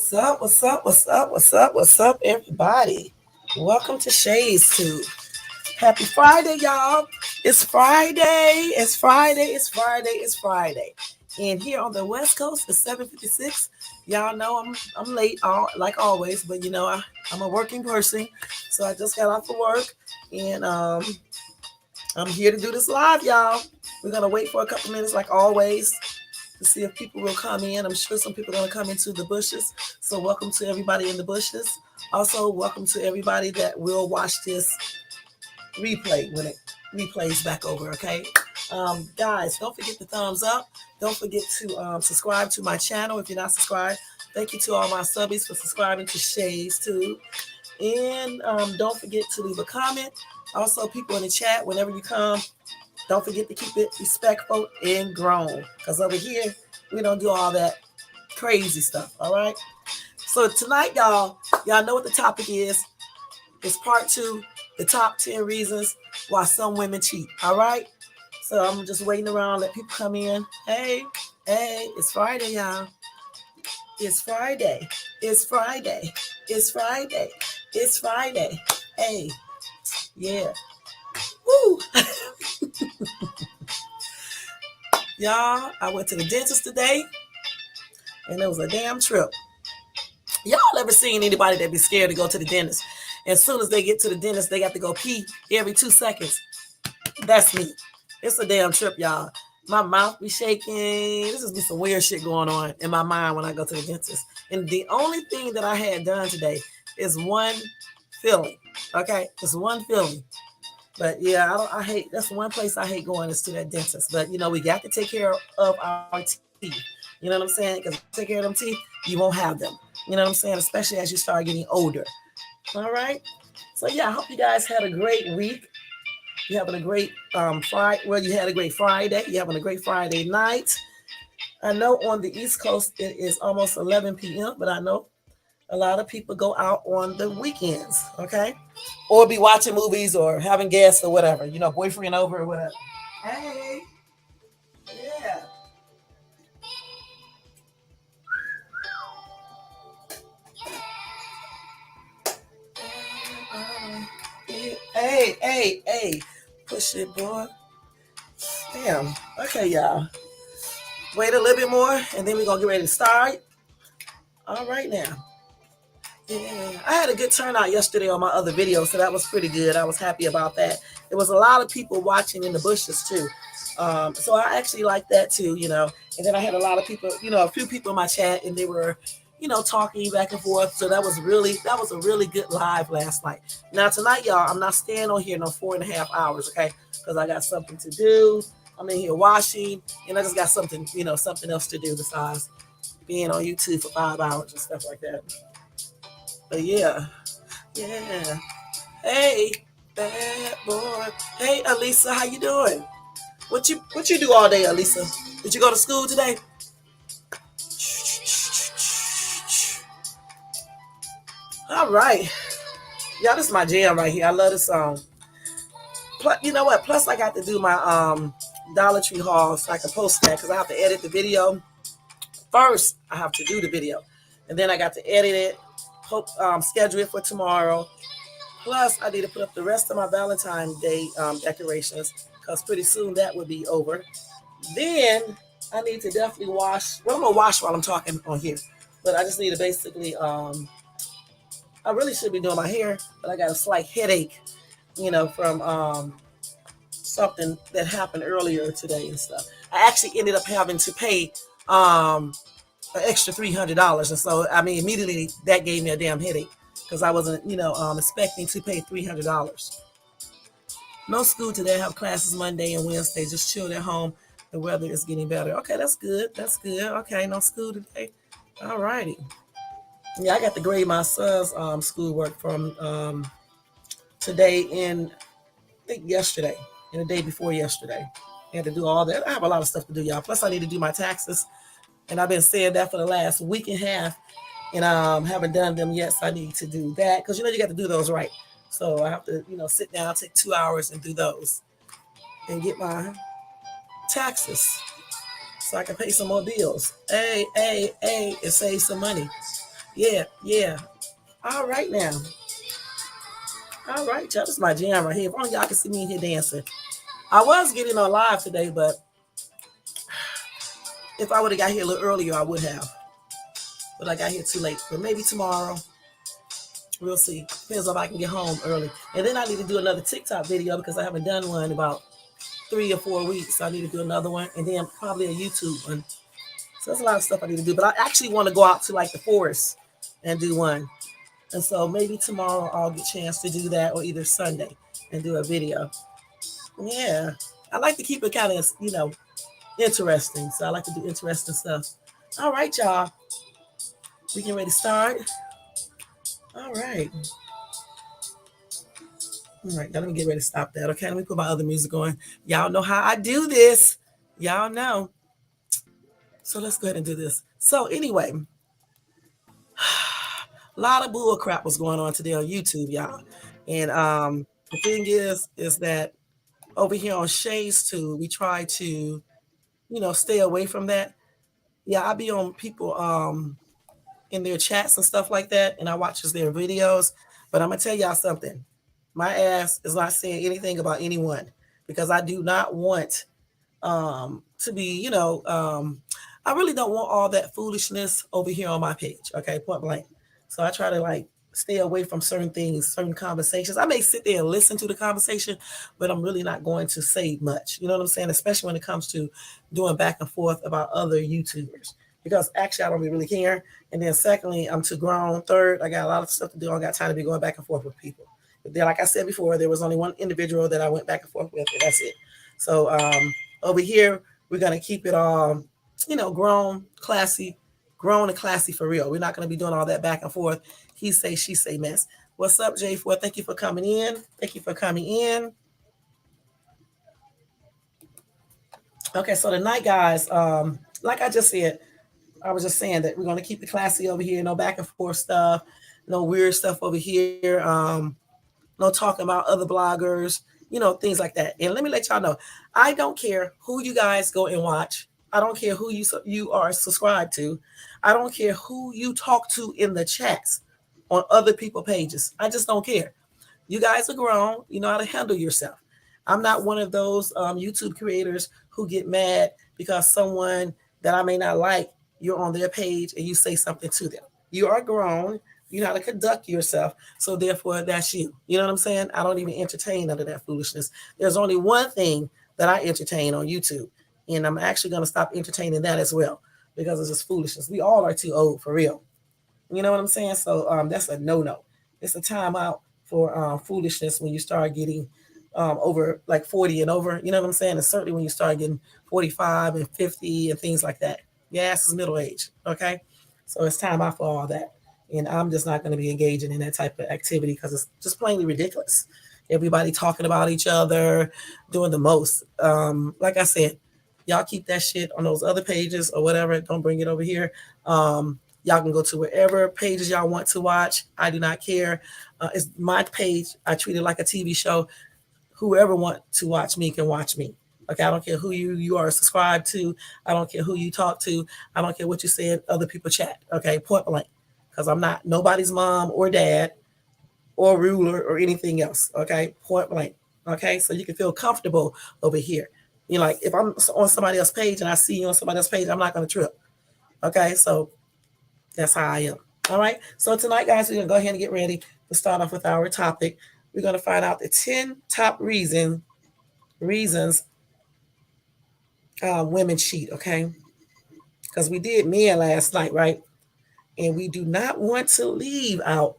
What's up? What's up? What's up? What's up? What's up, everybody? Welcome to Shades Tube. Happy Friday, y'all. It's Friday. It's Friday. It's Friday. It's Friday. And here on the West Coast, it's 7:56. Y'all know I'm late, like always, but I'm a working person, so I just got off of work, and I'm here to do this live, y'all. We're gonna wait for a couple minutes, like always, to see if people will come in. I'm sure some people are going to come into the bushes. So welcome to everybody in the bushes. Also, welcome to everybody that will watch this replay when it replays back over, okay? Guys, don't forget the thumbs up. Don't forget to subscribe to my channel if you're not subscribed. Thank you to all my subbies for subscribing to Shades too. And don't forget to leave a comment. Also, people in the chat, whenever you come, don't forget to keep it respectful and grown. Because over here, we don't do all that crazy stuff, all right? So tonight, y'all know what the topic is. It's part 2, the top 10 reasons why some women cheat, all right? So I'm just waiting around, let people come in. Hey, it's Friday, y'all. It's Friday. It's Friday. It's Friday. It's Friday. Hey, yeah. Woo! Y'all, I went to the dentist today, and it was a damn trip. Y'all ever seen anybody that be scared to go to the dentist? As soon as they get to the dentist, they got to go pee every 2 seconds. That's me. It's a damn trip, y'all. My mouth be shaking. This just be some weird shit going on in my mind when I go to the dentist. And the only thing that I had done today is one filling. Okay, just one filling. But yeah, I hate, that's one place I hate going is to that dentist. But we got to take care of our teeth. You know what I'm saying? Because if you take care of them teeth, you won't have them. You know what I'm saying? Especially as you start getting older. All right. So yeah, I hope you guys had a great week. You're having a great Friday. Well, you had a great Friday. You're having a great Friday night. I know on the East Coast it is almost 11 p.m., but I know a lot of people go out on the weekends, okay? Or be watching movies or having guests or whatever, boyfriend over or whatever. Hey, yeah. Hey. Push it, boy. Damn. Okay, y'all. Wait a little bit more, and then we're going to get ready to start. All right, now. Yeah, I had a good turnout yesterday on my other video, so that was pretty good. I was happy about that. There was a lot of people watching in the bushes too, so I actually like that too, And then I had a lot of people, a few people in my chat, and they were, talking back and forth. So that was a really good live last night. Now tonight, y'all, I'm not staying on here no 4.5 hours, okay? Because I got something to do. I'm in here washing, and I just got something, something else to do besides being on YouTube for 5 hours and stuff like that. But yeah. Hey, bad boy. Hey, Alisa, how you doing? What you do all day, Alisa? Did you go to school today? All right, y'all, this is my jam right here. I love this song. Plus, you know what? Plus, I got to do my Dollar Tree haul, so I can post that because I have to edit the video. First, I have to do the video, and then I got to edit it. Schedule it for tomorrow. Plus, I need to put up the rest of my Valentine's Day decorations because pretty soon that will be over. Then I need to definitely wash. Well, I'm going to wash while I'm talking on here. But I just need to basically, I really should be doing my hair, but I got a slight headache, from something that happened earlier today and stuff. I actually ended up having to pay an extra $300. And so, immediately that gave me a damn headache. Because I wasn't, expecting to pay $300. No school today. I have classes Monday and Wednesday. Just chilled at home. The weather is getting better. Okay, that's good. Okay, no school today. All righty. Yeah, I got to grade my son's schoolwork from today and I think yesterday and the day before yesterday. I had to do all that. I have a lot of stuff to do, y'all. Plus, I need to do my taxes. And I've been saying that for the last week and a half. And haven't done them yet, so I need to do that because you got to do those right. So I have to, sit down, take 2 hours and do those, and get my taxes so I can pay some more bills. Hey, and save some money. Yeah, yeah. All right now. All right, y'all. This is my jam right here. If only y'all can see me in here dancing. I was getting on live today, but if I would have got here a little earlier, I would have. But I got here too late. But maybe tomorrow. We'll see. Depends if I can get home early. And then I need to do another TikTok video because I haven't done one in about 3 or 4 weeks. So I need to do another one. And then probably a YouTube one. So there's a lot of stuff I need to do. But I actually want to go out to like the forest and do one. And so maybe tomorrow I'll get a chance to do that, or either Sunday and do a video. Yeah. I like to keep it kind of, interesting. So I like to do interesting stuff. All right, y'all. We getting ready to start. All right. All right, now let me get ready to stop that. Okay, let me put my other music on. Y'all know how I do this. Y'all know. So let's go ahead and do this. So anyway, a lot of bull crap was going on today on YouTube, y'all. And the thing is that over here on Shay's Tube, we try to, stay away from that. Yeah, I be on people in their chats and stuff like that, and I watches their videos. But I'm gonna tell y'all something. My ass is not saying anything about anyone because I do not want to be, I really don't want all that foolishness over here on my page. Okay, point blank. So I try to like stay away from certain things, certain conversations. I may sit there and listen to the conversation, but I'm really not going to say much. You know what I'm saying? Especially when it comes to doing back and forth about other YouTubers. Because actually, I don't really care. And then secondly, I'm too grown. Third, I got a lot of stuff to do. I don't got time to be going back and forth with people. But then, like I said before, there was only one individual that I went back and forth with, and that's it. So over here, we're gonna keep it all, grown, classy, grown and classy for real. We're not gonna be doing all that back and forth. He say, she say mess. What's up, J4? Thank you for coming in. Thank you for coming in. Okay, so tonight, guys, like I just said, I was just saying that we're going to keep it classy over here. No back and forth stuff. No weird stuff over here. No talking about other bloggers. Things like that. And let me let y'all know, I don't care who you guys go and watch. I don't care who you are subscribed to. I don't care who you talk to in the chats on other people's pages. I just don't care. You guys are grown. You know how to handle yourself. I'm not one of those YouTube creators who get mad because someone that I may not like, you're on their page and you say something to them. You are grown. You know how to conduct yourself. So therefore, that's you. You know what I'm saying? I don't even entertain none of that foolishness. There's only one thing that I entertain on YouTube. And I'm actually going to stop entertaining that as well because it's just foolishness. We all are too old for real. You know what I'm saying? So that's a no-no. It's a timeout for foolishness when you start getting over like 40 and over. You know what I'm saying? And certainly when you start getting 45 and 50 and things like that. Your ass is middle age. Okay? So it's time out for all that. And I'm just not going to be engaging in that type of activity because it's just plainly ridiculous. Everybody talking about each other, doing the most. Like I said, y'all keep that shit on those other pages or whatever. Don't bring it over here. Y'all can go to wherever pages y'all want to watch. I do not care. It's my page. I treat it like a TV show. Whoever want to watch me can watch me. Okay, I don't care who you are subscribed to. I don't care who you talk to. I don't care what you say in other people chat. Okay, point blank. Because I'm not nobody's mom or dad or ruler or anything else. Okay, point blank. Okay, so you can feel comfortable over here. Like if I'm on somebody else's page and I see you on somebody else's page, I'm not going to trip. Okay, so that's how I am. All right, so tonight, guys, we're going to go ahead and get ready to start off with our topic. We're going to find out the 10 top reasons women cheat, okay? Because we did men last night, right? And we do not want to leave out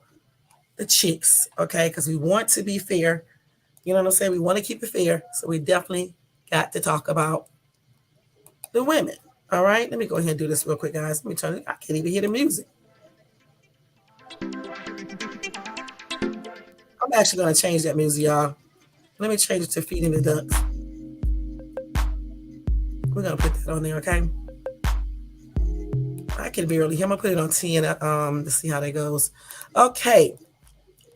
the chicks, okay? Because we want to be fair. You know what I'm saying? We want to keep it fair. So we definitely got to talk about the women. All right? Let me go ahead and do this real quick, guys. Let me turn it. I can't even hear the music. I'm actually going to change that music, y'all. Let me change it to Feeding the Ducks. We're going to put that on there, okay? I can barely hear. I'm going to put it on 10 to see how that goes. Okay.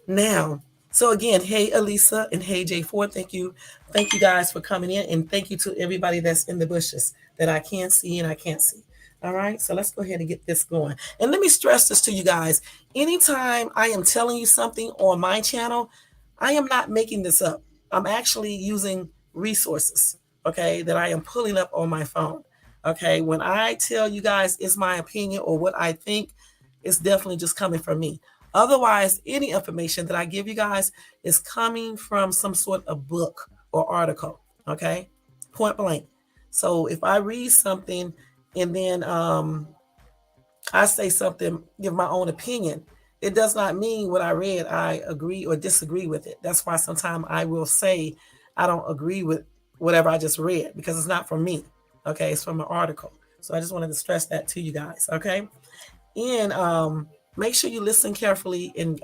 Now, so again, hey, Elisa and hey, J4, thank you. Thank you guys for coming in. And thank you to everybody that's in the bushes that I can't see and I can't see. All right, so let's go ahead and get this going. And let me stress this to you guys. Anytime I am telling you something on my channel, I am not making this up. I'm actually using resources, okay, that I am pulling up on my phone. Okay, when I tell you guys it's my opinion or what I think, it's definitely just coming from me. Otherwise, any information that I give you guys is coming from some sort of book or article, okay? Point blank. So if I read something and then I say something, give my own opinion, it does not mean what I read, I agree or disagree with it. That's why sometimes I will say I don't agree with whatever I just read because it's not from me. Okay, it's from an article. So I just wanted to stress that to you guys. Okay, and make sure you listen carefully and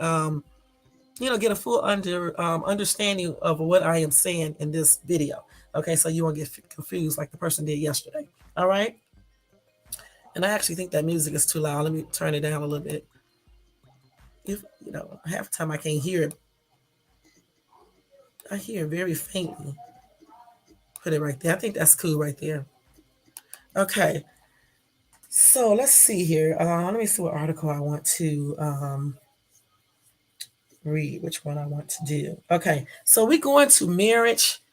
get a full understanding of what I am saying in this video. Okay, so you won't get confused like the person did yesterday. All right. And I actually think that music is too loud. Let me turn it down a little bit. If half the time I can't hear it. I hear it very faintly. Put it right there. I think that's cool right there. Okay. So let's see here. Let me see what article I want to read, which one I want to do. Okay. So we're going to marriage.com.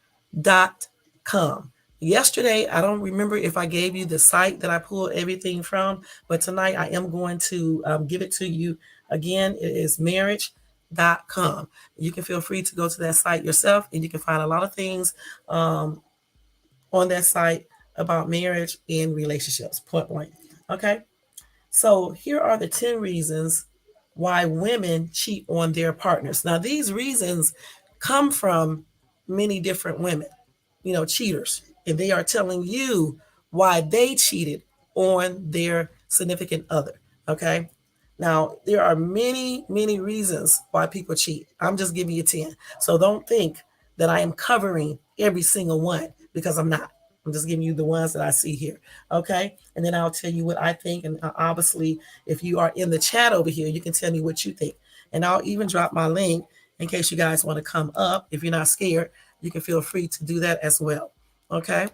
Yesterday, I don't remember if I gave you the site that I pulled everything from, but tonight I am going to give it to you again. It is marriage.com. You can feel free to go to that site yourself, and you can find a lot of things on that site about marriage and relationships, point blank. Okay, so here are the 10 reasons why women cheat on their partners. Now, these reasons come from many different women, cheaters, and they are telling you why they cheated on their significant other. Okay. Now, there are many, many reasons why people cheat. I'm just giving you 10. So don't think that I am covering every single one because I'm not. I'm just giving you the ones that I see here. Okay. And then I'll tell you what I think. And obviously, if you are in the chat over here, you can tell me what you think. And I'll even drop my link in case you guys want to come up. If you're not scared, you can feel free to do that as well. Okay.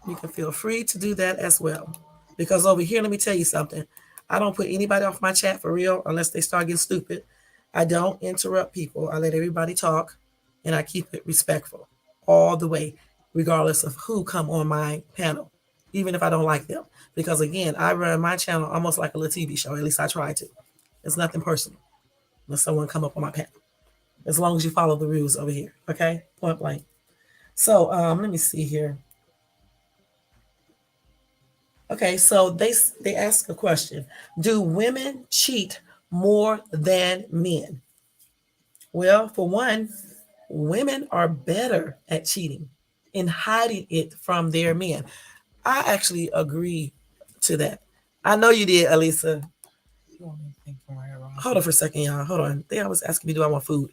You can feel free to do that as well. Because over here, let me tell you something. I don't put anybody off my chat for real unless they start getting stupid. I don't interrupt people. I let everybody talk and I keep it respectful all the way, regardless of who come on my panel, even if I don't like them. Because again, I run my channel almost like a little TV show. At least I try to. It's nothing personal unless someone come up on my panel. As long as you follow the rules over here. Okay? Point blank. So let me see here. Okay, so they ask a question. Do women cheat more than men? Well, for one, women are better at cheating and hiding it from their men. I actually agree to that. I know you did, Elisa. Hold on for a second, y'all. Hold on. They always asking me, do I want food?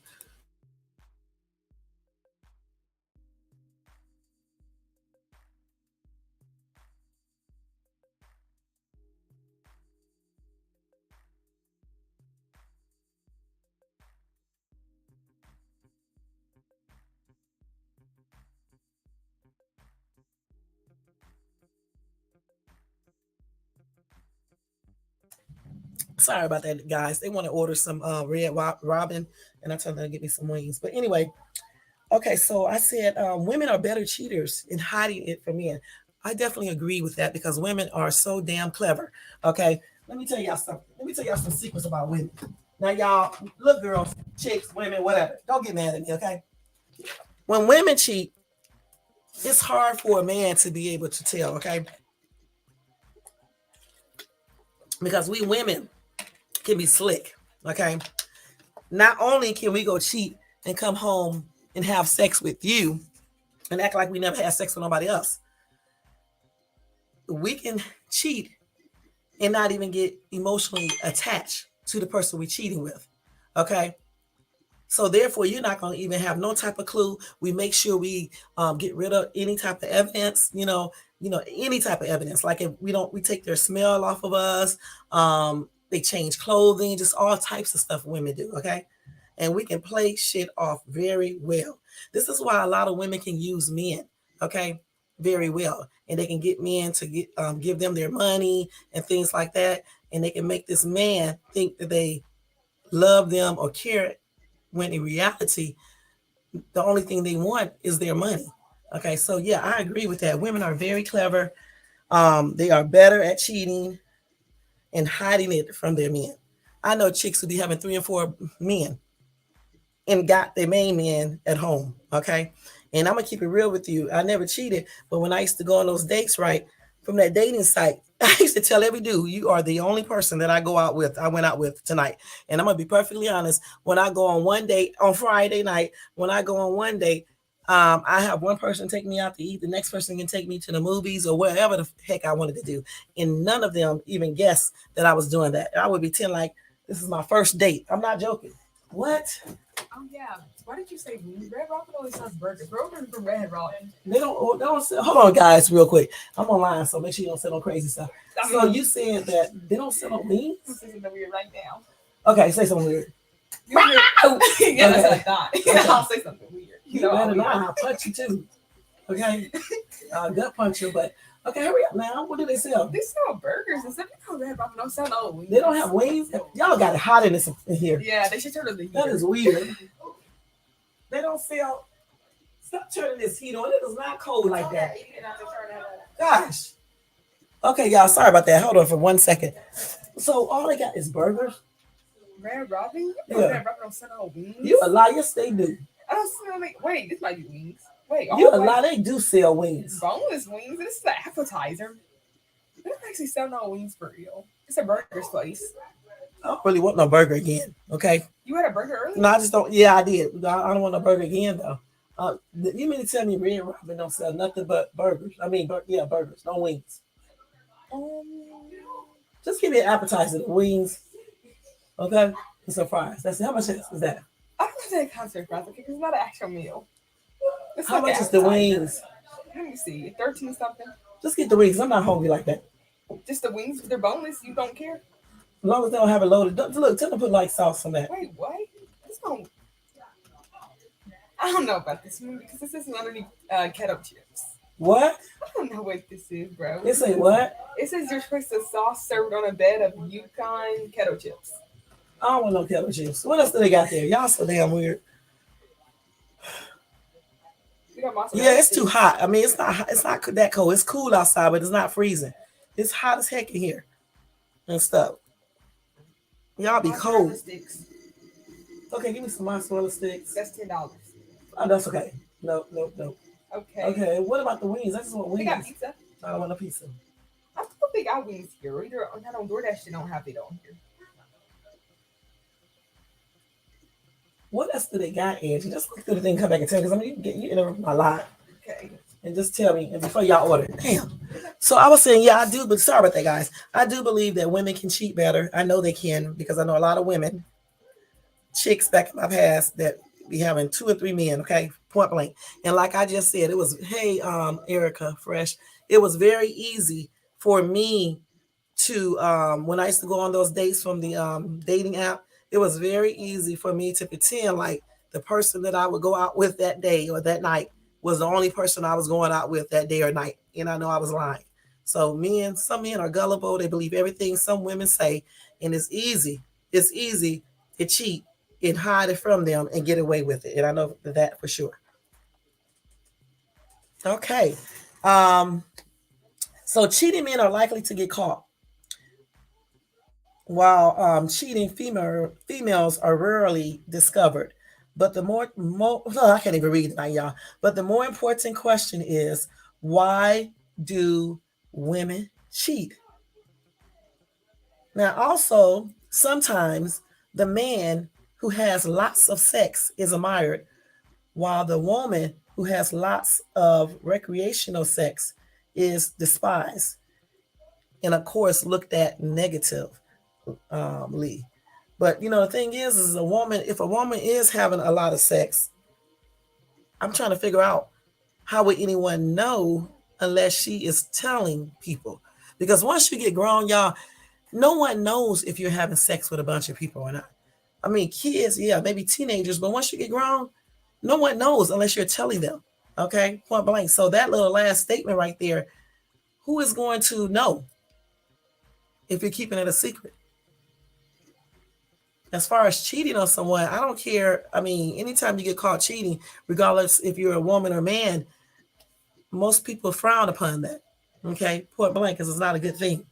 Sorry about that, guys. They want to order some red robin, and I told them to get me some wings. But anyway, okay, so I said women are better cheaters in hiding it from men. I definitely agree with that because women are so damn clever. Okay, let me tell y'all something. Let me tell y'all some secrets about women. Now, y'all, look, girls, chicks, women, whatever. Don't get mad at me, okay? When women cheat, it's hard for a man to be able to tell, okay? Because we women can be slick, okay? Not only can we go cheat and come home and have sex with you and act like we never had sex with nobody else, we can cheat and not even get emotionally attached to the person we're cheating with, okay? So therefore, you're not going to even have no type of clue. We make sure we get rid of any type of evidence, any type of evidence. Like if we take their smell off of us. They change clothing, just all types of stuff women do, okay? And we can play shit off very well. This is why a lot of women can use men, okay? very well, and they can get men to give them their money and things like that, and they can make this man think that they love them or care, when in reality the only thing they want is their money. Okay, so yeah, I agree with that. Women are very clever. They are better at cheating and hiding it from their men. I know chicks who be having 3 and 4 men and got their main man at home. Okay. And I'm gonna keep it real with you. I never cheated, but when I used to go on those dates, right, from that dating site, I used to tell every dude, you are the only person that I went out with tonight. And I'm gonna be perfectly honest. When I go on one date on Friday night, when I go on one date, I have one person take me out to eat. The next person can take me to the movies or wherever the heck I wanted to do. And none of them even guessed that I was doing that. I would pretend like this is my first date. I'm not joking. What? Oh yeah. Why did you say wings? Red Robin always sounds burgers. Burgers from Red Robin. They don't sell, hold on guys, real quick. I'm online, so make sure you don't sell no crazy stuff. So you said that they don't sell no wings? I'm saying something weird right now. Okay, say something weird. Yeah, okay. That's what I thought. I'll say something weird. You better not. I'll punch you too. Okay? Gut punch you, but okay, hurry up now. What do they sell? They sell burgers and stuff. You know Red Robin don't sell no wings. They don't have wings? Y'all got it hot in here. Yeah, they should turn on the heat. That is weird. They don't sell. Stop turning this heat on. It is not cold like that. Gosh. Okay, y'all. Sorry about that. Hold on for 1 second. So all they got is burgers. Red Robin? Yeah. Red Robin don't sell no wings. You a lie. Yes, they do. I don't smell like. Wait, this might be wings. Wait, you a lie. They do sell wings. Boneless wings. This is an appetizer. They don't actually sell no wings for real. It's a burger's place. I don't really want no burger again. Okay. You had a burger earlier? No, I just don't. Yeah, I did. I don't want no burger again though. You mean to tell me Red Robin don't sell nothing but burgers? I mean, burgers, no wings. Just give me an appetizer, the wings, okay, and some fries. That's it. How much is that? I don't think that counts as fries because it's not an actual meal. It's how much is the wings? Let me see, 13 something. Just get the wings. I'm not hungry like that. Just the wings? They're boneless. You don't care? As long as they don't have it loaded. Look, tell them to put like sauce on that. Wait, what? This don't. I don't know about this one because this isn't underneath kettle chips. What? I don't know what this is, bro. It say what? It says you're supposed to sauce served on a bed of Yukon kettle chips. I don't want no kettle chips. What else do they got there? Y'all so damn weird. Yeah, it's too hot. I mean, it's not that cold. It's cool outside, but it's not freezing. It's hot as heck in here and stuff. Y'all be cold. Sticks. Okay, give me some mozzarella sticks. That's $10. Oh, that's okay. No. Okay. Okay. What about the wings? I just want wings. They got pizza. I don't want a pizza. I thought they got wings here. Either not on DoorDash, they don't have it on here. What else do they got, Angie? Just look through the thing and come back and tell me, because I'm going to interrupt my lie. Okay. And just tell me, and before y'all order. Damn. So I was saying, yeah, I do, but sorry about that, guys. I do believe that women can cheat better. I know they can, because I know a lot of women, chicks back in my past, that be having 2 or 3 men, okay, point blank. And like I just said, it was, hey, Erica Fresh, it was very easy for me to, when I used to go on those dates from the dating app, it was very easy for me to pretend like the person that I would go out with that day or that night was the only person I was going out with that day or night. And I know I was lying. So some men are gullible. They believe everything some women say. And it's easy to cheat and hide it from them and get away with it. And I know that for sure. Okay. So cheating men are likely to get caught, while cheating females are rarely discovered. But the more I can't even read tonight, y'all. But the more important question is, why do women cheat? Now, also, sometimes the man who has lots of sex is admired, while the woman who has lots of recreational sex is despised and, of course, looked at negatively. But the thing is if a woman is having a lot of sex, I'm trying to figure out how would anyone know unless she is telling people. Because once you get grown, y'all, no one knows if you're having sex with a bunch of people or not. I mean, kids, yeah, maybe teenagers, but once you get grown, no one knows unless you're telling them. Okay, point blank. So that little last statement right there, who is going to know if you're keeping it a secret? As far as cheating on someone, I don't care. I mean, anytime you get caught cheating, regardless if you're a woman or man, most people frown upon that. Okay, point blank, because it's not a good thing.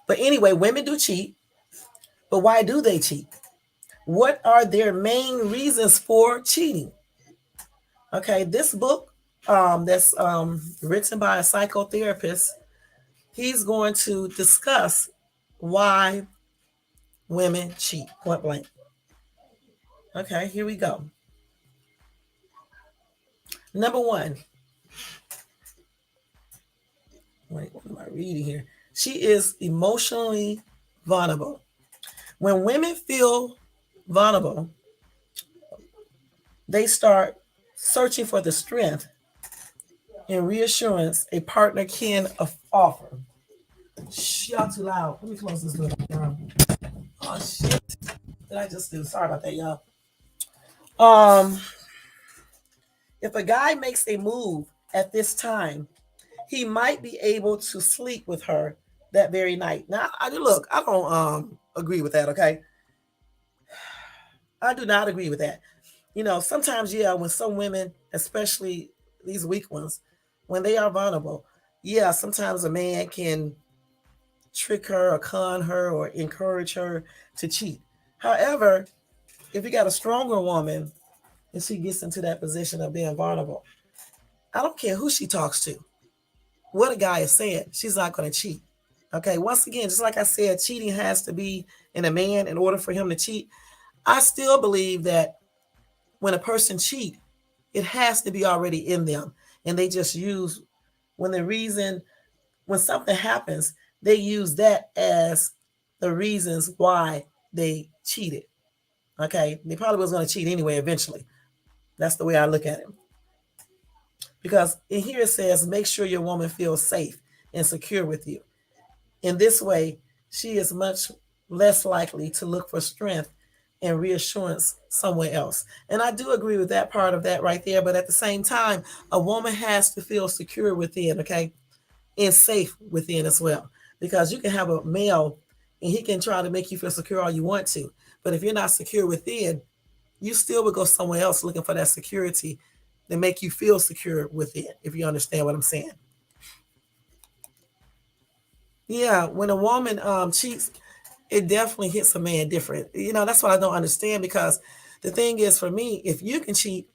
But anyway, women do cheat. But why do they cheat? What are their main reasons for cheating? Okay, this book that's written by a psychotherapist, he's going to discuss why women cheat, point blank. Okay, here we go. Number one, wait, what am I reading here? She is emotionally vulnerable. When women feel vulnerable, they start searching for the strength and reassurance a partner can offer. Y'all too loud. Let me close this door. Oh shit! Did I just do? Sorry about that, y'all. Um, if a guy makes a move at this time, he might be able to sleep with her that very night. Now, I don't agree with that. Okay, I do not agree with that. You know, sometimes, yeah, when some women, especially these weak ones, when they are vulnerable, yeah, sometimes a man can trick her or con her or encourage her to cheat. However, if you got a stronger woman and she gets into that position of being vulnerable, I don't care who she talks to, what a guy is saying, she's not going to cheat. Okay, once again, just like I said, cheating has to be in a man in order for him to cheat. I still believe that when a person cheats, it has to be already in them. And they just use, when the reason, when something happens, they use that as the reasons why they cheated. Okay, they probably was going to cheat anyway eventually. That's the way I look at it. Because in here it says, make sure your woman feels safe and secure with you. In this way, she is much less likely to look for strength and reassurance somewhere else. And I do agree with that part of that right there. But at the same time, a woman has to feel secure within, okay, and safe within as well. Because you can have a male and he can try to make you feel secure all you want to. But if you're not secure within, you still would go somewhere else looking for that security to make you feel secure within, if you understand what I'm saying. Yeah, when a woman cheats, it definitely hits a man different. You know, that's what I don't understand, because the thing is, for me, if you can cheat,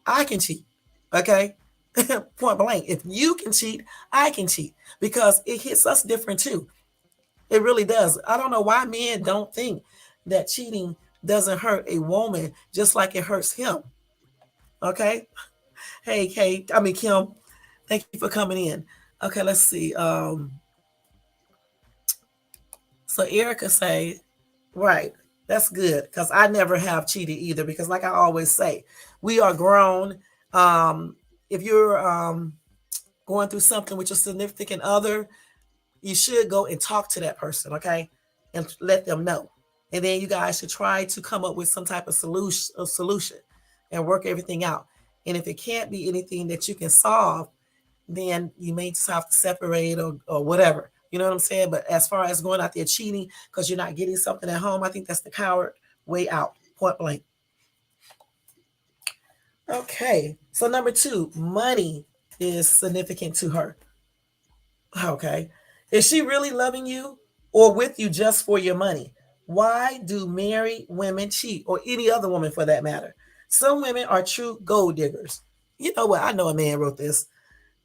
I can cheat. Okay? Point blank. If you can cheat, I can cheat, because it hits us different too. It really does. I don't know why men don't think that cheating doesn't hurt a woman just like it hurts him. Okay? Hey, Kate, I mean, Kim, thank you for coming in. Okay, let's see. So Erica say, right, that's good, because I never have cheated either. Because like I always say, we are grown. If you're going through something with your significant other, you should go and talk to that person, okay, and let them know. And then you guys should try to come up with some type of solution and work everything out. And if it can't be anything that you can solve, then you may just have to separate, or whatever. You know what I'm saying? But as far as going out there cheating because you're not getting something at home, I think that's the coward way out, point blank. Okay. So number two, money is significant to her. Okay. Is she really loving you or with you just for your money? Why do married women cheat, or any other woman for that matter? Some women are true gold diggers. You know what? I know a man wrote this.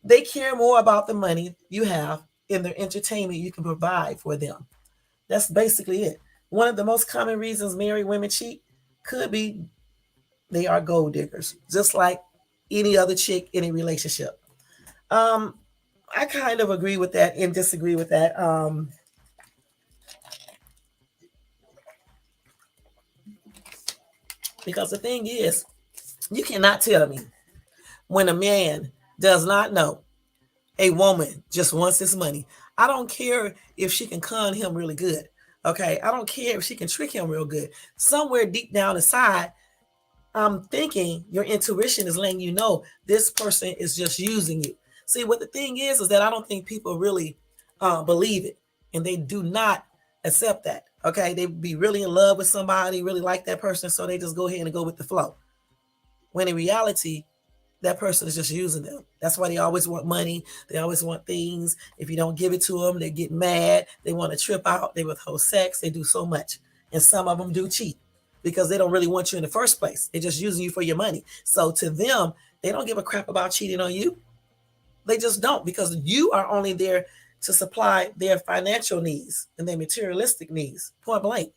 They care more about the money you have and the entertainment you can provide for them. That's basically it. One of the most common reasons married women cheat could be they are gold diggers, just like any other chick in a relationship. Um, I kind of agree with that and disagree with that. Because the thing is, you cannot tell me when a man does not know a woman just wants his money. I don't care if she can con him really good. Okay. I don't care if she can trick him real good. Somewhere deep down inside, I'm thinking your intuition is letting you know this person is just using you. See, what the thing is that I don't think people really believe it, and they do not accept that. Okay, they be really in love with somebody, really like that person, so they just go ahead and go with the flow. When in reality, that person is just using them. That's why they always want money. They always want things. If you don't give it to them, they get mad. They want to trip out. They withhold sex. They do so much. And some of them do cheat because they don't really want you in the first place. They're just using you for your money. So to them, they don't give a crap about cheating on you. They just don't, because you are only there to supply their financial needs and their materialistic needs, point blank.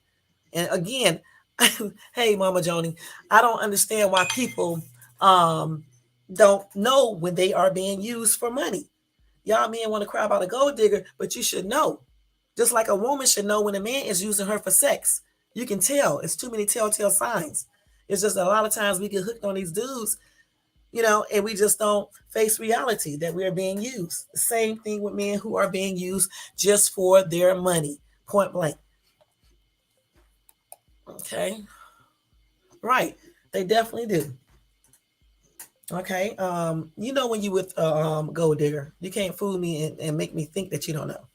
And again, hey, Mama Joni, I don't understand why people um, don't know when they are being used for money. Y'all men want to cry about a gold digger, but you should know. Just like a woman should know when a man is using her for sex. You can tell. It's too many telltale signs. It's just a lot of times we get hooked on these dudes, and we just don't face reality that we are being used. The same thing with men who are being used just for their money, point blank. Okay. Right. They definitely do. Okay. When you with a gold digger, you can't fool me and make me think that you don't know.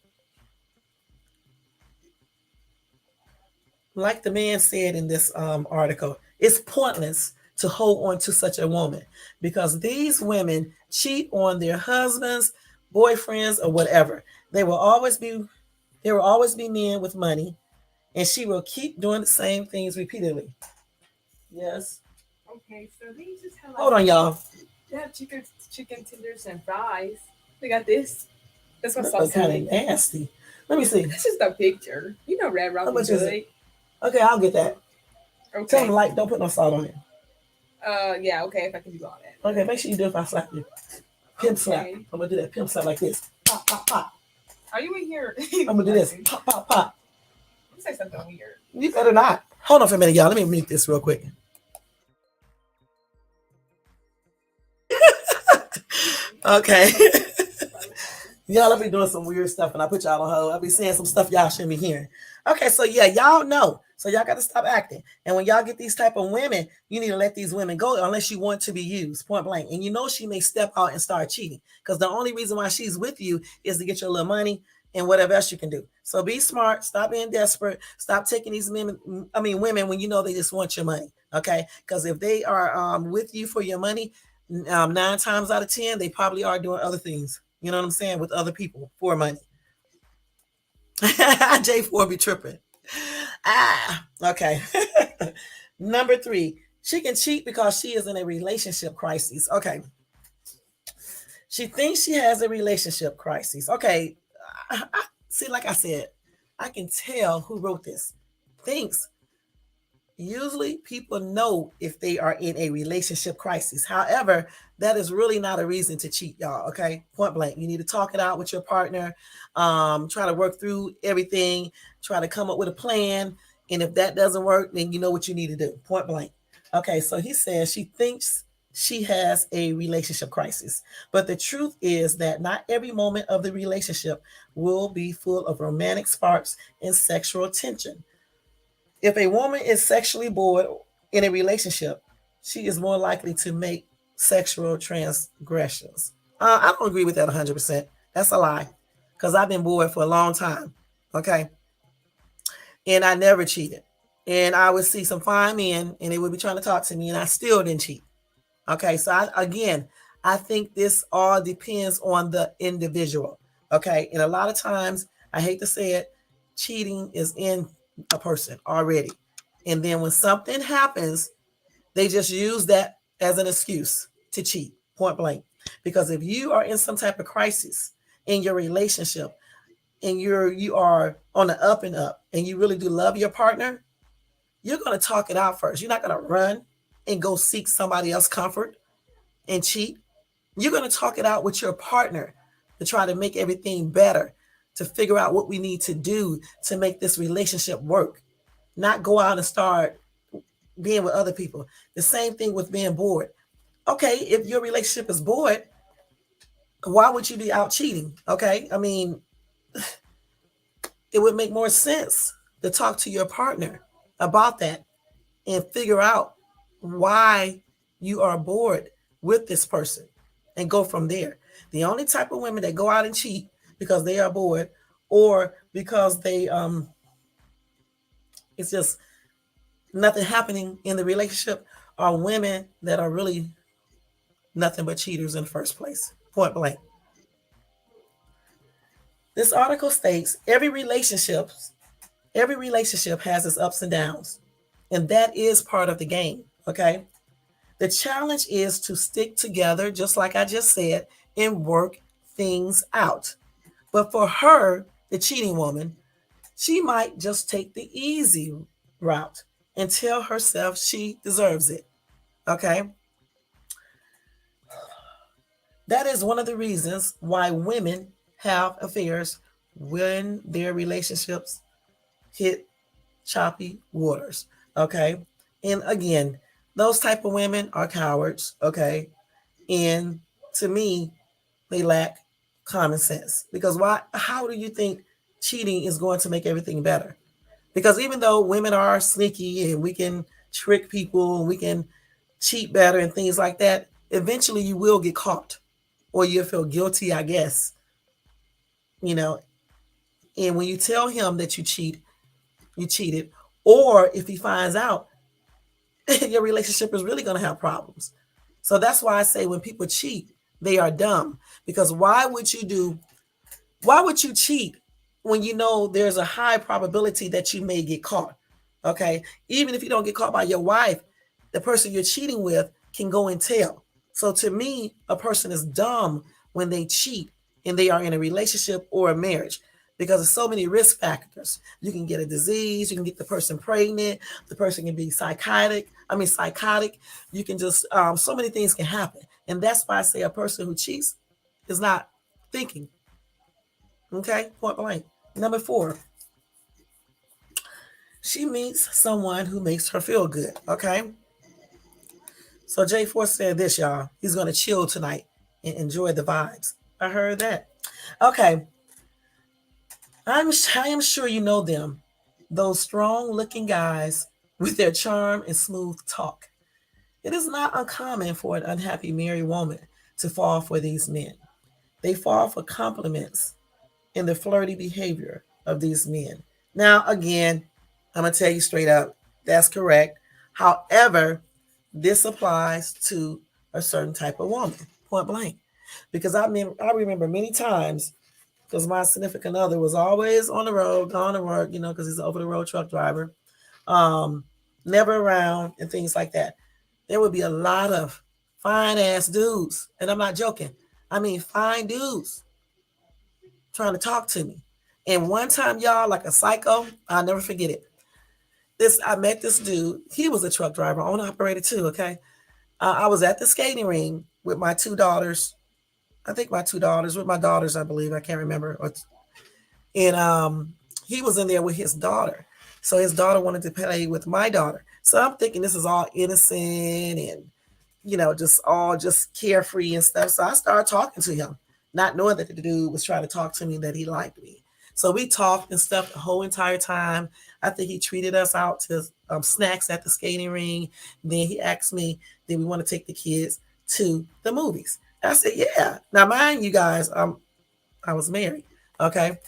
Like the man said in this article, it's pointless to hold on to such a woman because these women cheat on their husbands, boyfriends, or whatever. They will always be there will always be men with money, and she will keep doing the same things repeatedly. Yes. Okay, so they just have Hold on, y'all. they have chicken tenders and fries. They got this. This one's That look kind of nasty. Let me see. This is the picture. You know Red How Robin much is Hood. it? Okay, I'll get that. Tell Okay. them like, don't put no salt on it. Yeah. Okay. If I can do all that. Okay, make sure you do it if I slap you. Pimp slap. Okay. I'm gonna do that pimp slap like this. Pop, pop, pop. Are you in here? I'm gonna do this. Pop, pop, pop. You say something weird. You better not. Hold on for a minute, y'all. Let me mute this real quick. Okay. Y'all, I be doing some weird stuff and I put y'all on hold. I be saying some stuff y'all shouldn't be hearing. Okay, so yeah, y'all know. So y'all got to stop acting. And when y'all get these type of women, you need to let these women go unless you want to be used, point blank. And she may step out and start cheating because the only reason why she's with you is to get your little money and whatever else you can do. So be smart. Stop being desperate. Stop taking these women when you know they just want your money. Okay, because if they are with you for your money, 9 times out of 10, they probably are doing other things. You know what I'm saying? With other people for money. J4 be tripping. Okay. Number 3, she can cheat because she is in a relationship crisis. Okay. She thinks she has a relationship crisis. Okay. See, like I said, I can tell who wrote this. Thinks. Usually people know if they are in a relationship crisis. However, that is really not a reason to cheat, y'all. Okay. Point blank. You need to talk it out with your partner. Try to work through everything. Try to come up with a plan. And if that doesn't work, then you know what you need to do. Point blank. Okay. So he says she thinks she has a relationship crisis. But the truth is that not every moment of the relationship will be full of romantic sparks and sexual tension. If a woman is sexually bored in a relationship, she is more likely to make sexual transgressions. I don't agree with that 100%. That's a lie because I've been bored for a long time. Okay. And I never cheated. And I would see some fine men and they would be trying to talk to me and I still didn't cheat. Okay. So I think this all depends on the individual. Okay. And a lot of times, I hate to say it, cheating is in a person already. And then when something happens, they just use that as an excuse to cheat, point blank. Because if you are in some type of crisis in your relationship and you are on the up and up and you really do love your partner, you're going to talk it out first. You're not going to run and go seek somebody else comfort and cheat. You're going to talk it out with your partner to try to make everything better, to figure out what we need to do to make this relationship work, not go out and start being with other people. The same thing with being bored. Okay, if your relationship is bored, why would you be out cheating? Okay, I mean, it would make more sense to talk to your partner about that and figure out why you are bored with this person and go from there. The only type of women that go out and cheat because they are bored or because it's just nothing happening in the relationship are women that are really nothing but cheaters in the first place. Point blank. This article states every relationship has its ups and downs, and that is part of the game. Okay. The challenge is to stick together, just like I just said, and work things out. But for her, the cheating woman, she might just take the easy route and tell herself she deserves it. Okay. That is one of the reasons why women have affairs when their relationships hit choppy waters. Okay. And again, those type of women are cowards. Okay. And to me, they lack common sense. Because why? How do you think cheating is going to make everything better? Because even though women are sneaky and we can trick people and we can cheat better and things like that, eventually you will get caught or you'll feel guilty, I guess. You know, and when you tell him that you cheated, or if he finds out, your relationship is really going to have problems. So that's why I say when people cheat, they are dumb. Because why would you cheat when you know there's a high probability that you may get caught? Okay. Even if you don't get caught by your wife, the person you're cheating with can go and tell. So to me, a person is dumb when they cheat and they are in a relationship or a marriage because of so many risk factors. You can get a disease, you can get the person pregnant, the person can be psychotic. You can just, so many things can happen. And that's why I say a person who cheats is not thinking. Okay, point blank. Number 4, she meets someone who makes her feel good. Okay, so J4 said this, y'all. He's gonna chill tonight and enjoy the vibes. I heard that. Okay, I am sure you know them. Those strong-looking guys with their charm and smooth talk. It is not uncommon for an unhappy married woman to fall for these men. They fall for compliments in the flirty behavior of these men. Now, again, I'm going to tell you straight up, that's correct. However, this applies to a certain type of woman, point blank. Because I remember many times, because my significant other was always on the road, gone to work, because he's an over the road truck driver, um, never around and things like that. There would be a lot of fine ass dudes, and I'm not joking. I mean, fine dudes trying to talk to me. And one time, y'all, like a psycho, I'll never forget it. I met this dude. He was a truck driver, owner operator too. Okay, I was at the skating ring with my 2 daughters. I think my 2 daughters, with my daughters, I believe. I can't remember. And he was in there with his daughter. So his daughter wanted to play with my daughter. So I'm thinking this is all innocent and just all just carefree and stuff. So I started talking to him, not knowing that the dude was trying to talk to me, that he liked me. So we talked and stuff the whole entire time. I think he treated us out to snacks at the skating ring. Then he asked me, did we want to take the kids to the movies? I said, yeah. Now, mind you guys, I was married. Okay.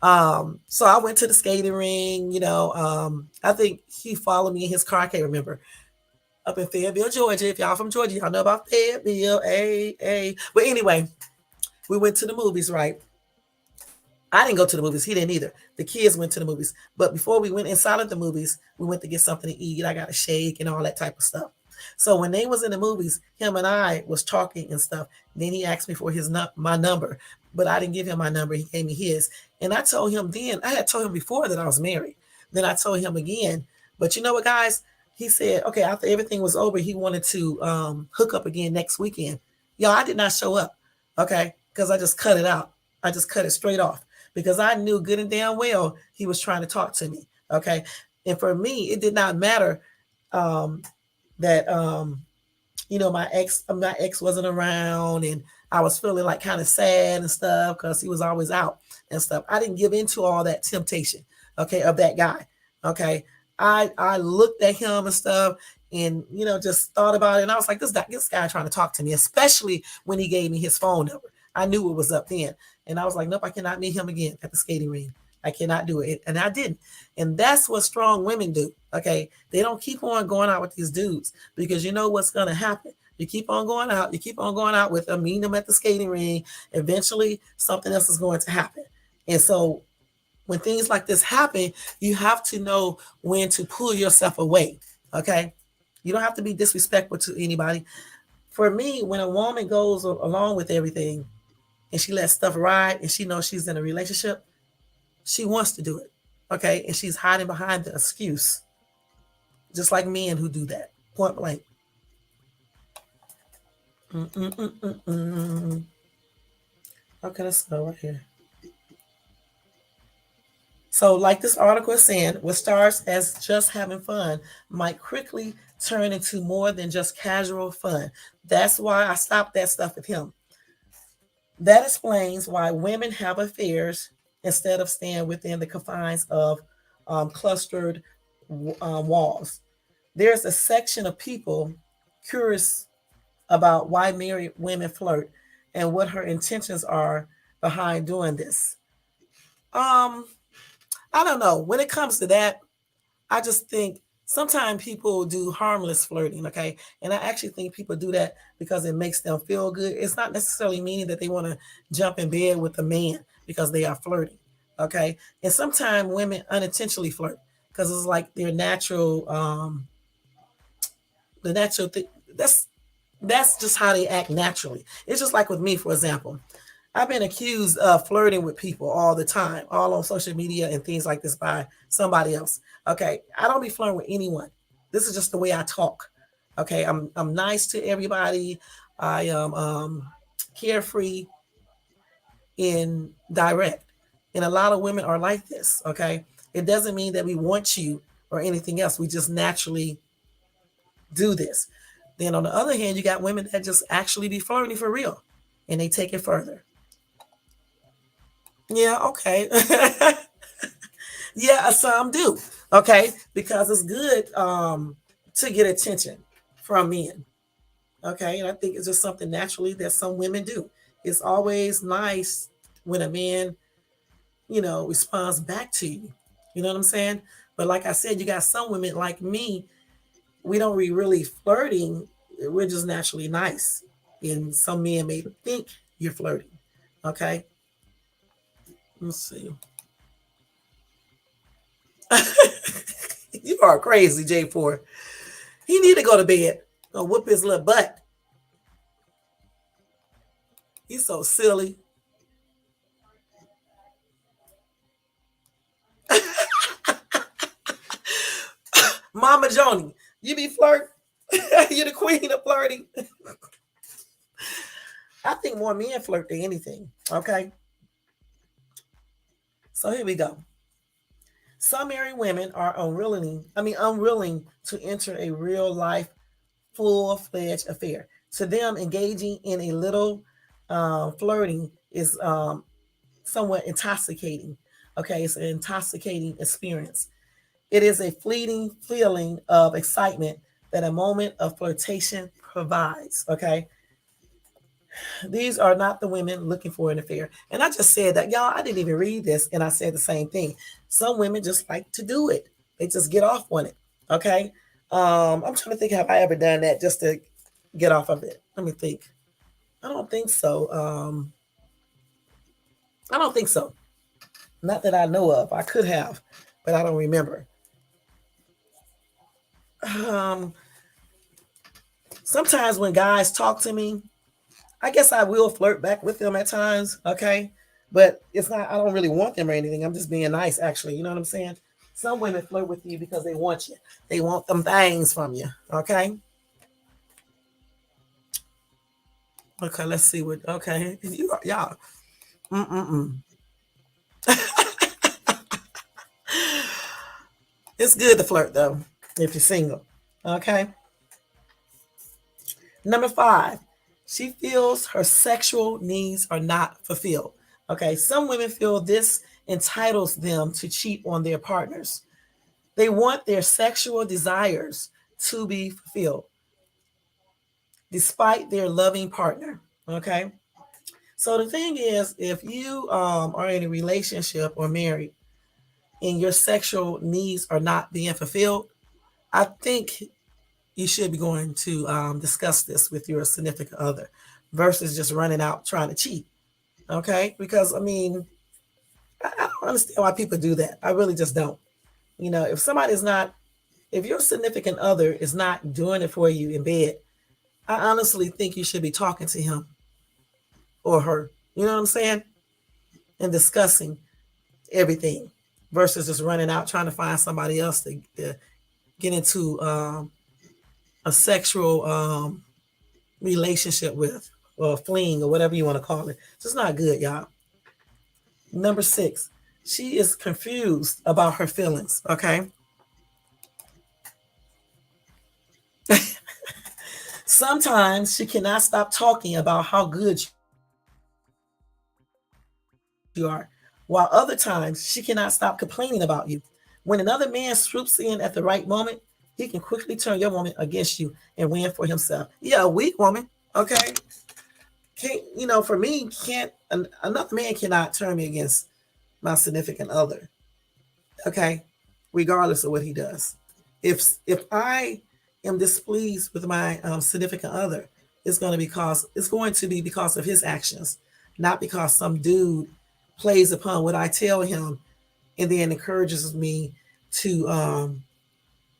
So I went to the skating ring, I think he followed me in his car. I can't remember, up in Fayetteville, Georgia. If y'all from Georgia, y'all know about Fayetteville. Hey. But anyway, we went to the movies, right? I didn't go to the movies. He didn't either. The kids went to the movies. But before we went inside of the movies, we went to get something to eat. I got a shake and all that type of stuff. So when they was in the movies, him and I was talking and stuff. Then he asked me for my number, but I didn't give him my number. He gave me his. And I told him then, I had told him before that I was married. Then I told him again. But you know what, guys? He said, okay, after everything was over, he wanted to hook up again next weekend. Y'all, I did not show up, okay? Because I just cut it out. I just cut it straight off because I knew good and damn well he was trying to talk to me, okay? And for me, it did not matter that my ex wasn't around and I was feeling like kind of sad and stuff because he was always out and stuff. I didn't give into all that temptation, okay, of that guy, okay? I looked at him and stuff, and just thought about it, and I was like, this guy trying to talk to me, especially when he gave me his phone number. I knew it was up then, and I was like, nope, I cannot meet him again at the skating ring. I cannot do it, and I didn't. And that's what strong women do. Okay, they don't keep on going out with these dudes, because you know what's gonna happen. You keep on going out. You keep on going out with them, meeting them at the skating ring. Eventually, something else is going to happen. And so, when things like this happen, you have to know when to pull yourself away. Okay, you don't have to be disrespectful to anybody. For me, when a woman goes along with everything and she lets stuff ride and she knows she's in a relationship, she wants to do it. Okay, and she's hiding behind the excuse, just like men who do that. Point blank. Okay, let's go right here. So, like this article is saying, what starts as just having fun might quickly turn into more than just casual fun. That's why I stopped that stuff with him. That explains why women have affairs instead of staying within the confines of clustered walls. There's a section of people curious about why married women flirt and what her intentions are behind doing this. Um, I don't know. When it comes to that, I just think sometimes people do harmless flirting, okay? And I actually think people do that because it makes them feel good. It's not necessarily meaning that they want to jump in bed with a man because they are flirting, okay? And sometimes women unintentionally flirt because it's like their natural, the natural thing. That's just how they act naturally. It's just like with me, for example. I've been accused of flirting with people all the time, all on social media and things like this by somebody else. Okay, I don't be flirting with anyone. This is just the way I talk. Okay, I'm nice to everybody. I am carefree and direct, and a lot of women are like this. Okay, it doesn't mean that we want you or anything else. We just naturally do this. Then on the other hand, you got women that just actually be flirting for real, and they take it further. Yeah, okay. Yeah, some do. Okay, because it's good to get attention from men. Okay, and I think it's just something naturally that some women do. It's always nice when a man, responds back to you. You know what I'm saying? But like I said, you got some women like me, we don't be really flirting. We're just naturally nice. And some men may think you're flirting. Okay, let's see. You are crazy, J4. He need to go to bed. Gonna whoop his little butt. He's so silly. Mama Joni, you be flirting. You the queen of flirting. I think more men flirt than anything. Okay. So here we go. Some married women are unwilling to enter a real life, full-fledged affair. To them, engaging in a little flirting is somewhat intoxicating. Okay, it's an intoxicating experience. It is a fleeting feeling of excitement that a moment of flirtation provides. Okay, these are not the women looking for an affair. And I just said that, y'all, I didn't even read this, and I said the same thing. Some women just like to do it, they just get off on it. Okay, I'm trying to think, have I ever done that just to get off of it? Let me think. I don't think so. I don't think so. Not that I know of. I could have, but I don't remember. Um, Sometimes when guys talk to me, I guess I will flirt back with them at times. Okay, but it's not. I don't really want them or anything. I'm just being nice, actually. You know what I'm saying? Some women flirt with you because they want you. They want them things from you. Okay. Okay. Let's see what. Okay. Y'all. Mm-mm-mm. It's good to flirt though, if you're single. Okay. Number 5, she feels her sexual needs are not fulfilled. Okay, some women feel this entitles them to cheat on their partners. They want their sexual desires to be fulfilled despite their loving partner. Okay. So the thing is, if you are in a relationship or married and your sexual needs are not being fulfilled, I think you should be going to discuss this with your significant other versus just running out trying to cheat. Okay. Because, I mean, I don't understand why people do that. I really just don't. You know, if your significant other is not doing it for you in bed, I honestly think you should be talking to him or her. You know what I'm saying? And discussing everything versus just running out trying to find somebody else to get into a sexual relationship with, or fleeing, or whatever you want to call it. It's just not good, y'all. Number 6, she is confused about her feelings. Okay. Sometimes she cannot stop talking about how good you are, while other times she cannot stop complaining about you. When another man swoops in at the right moment, he can quickly turn your woman against you and win for himself. Yeah, a weak woman. Okay. Can't, for me, another man cannot turn me against my significant other. Okay. Regardless of what he does. If I am displeased with my significant other, it's going to be because of his actions, not because some dude plays upon what I tell him and then encourages me to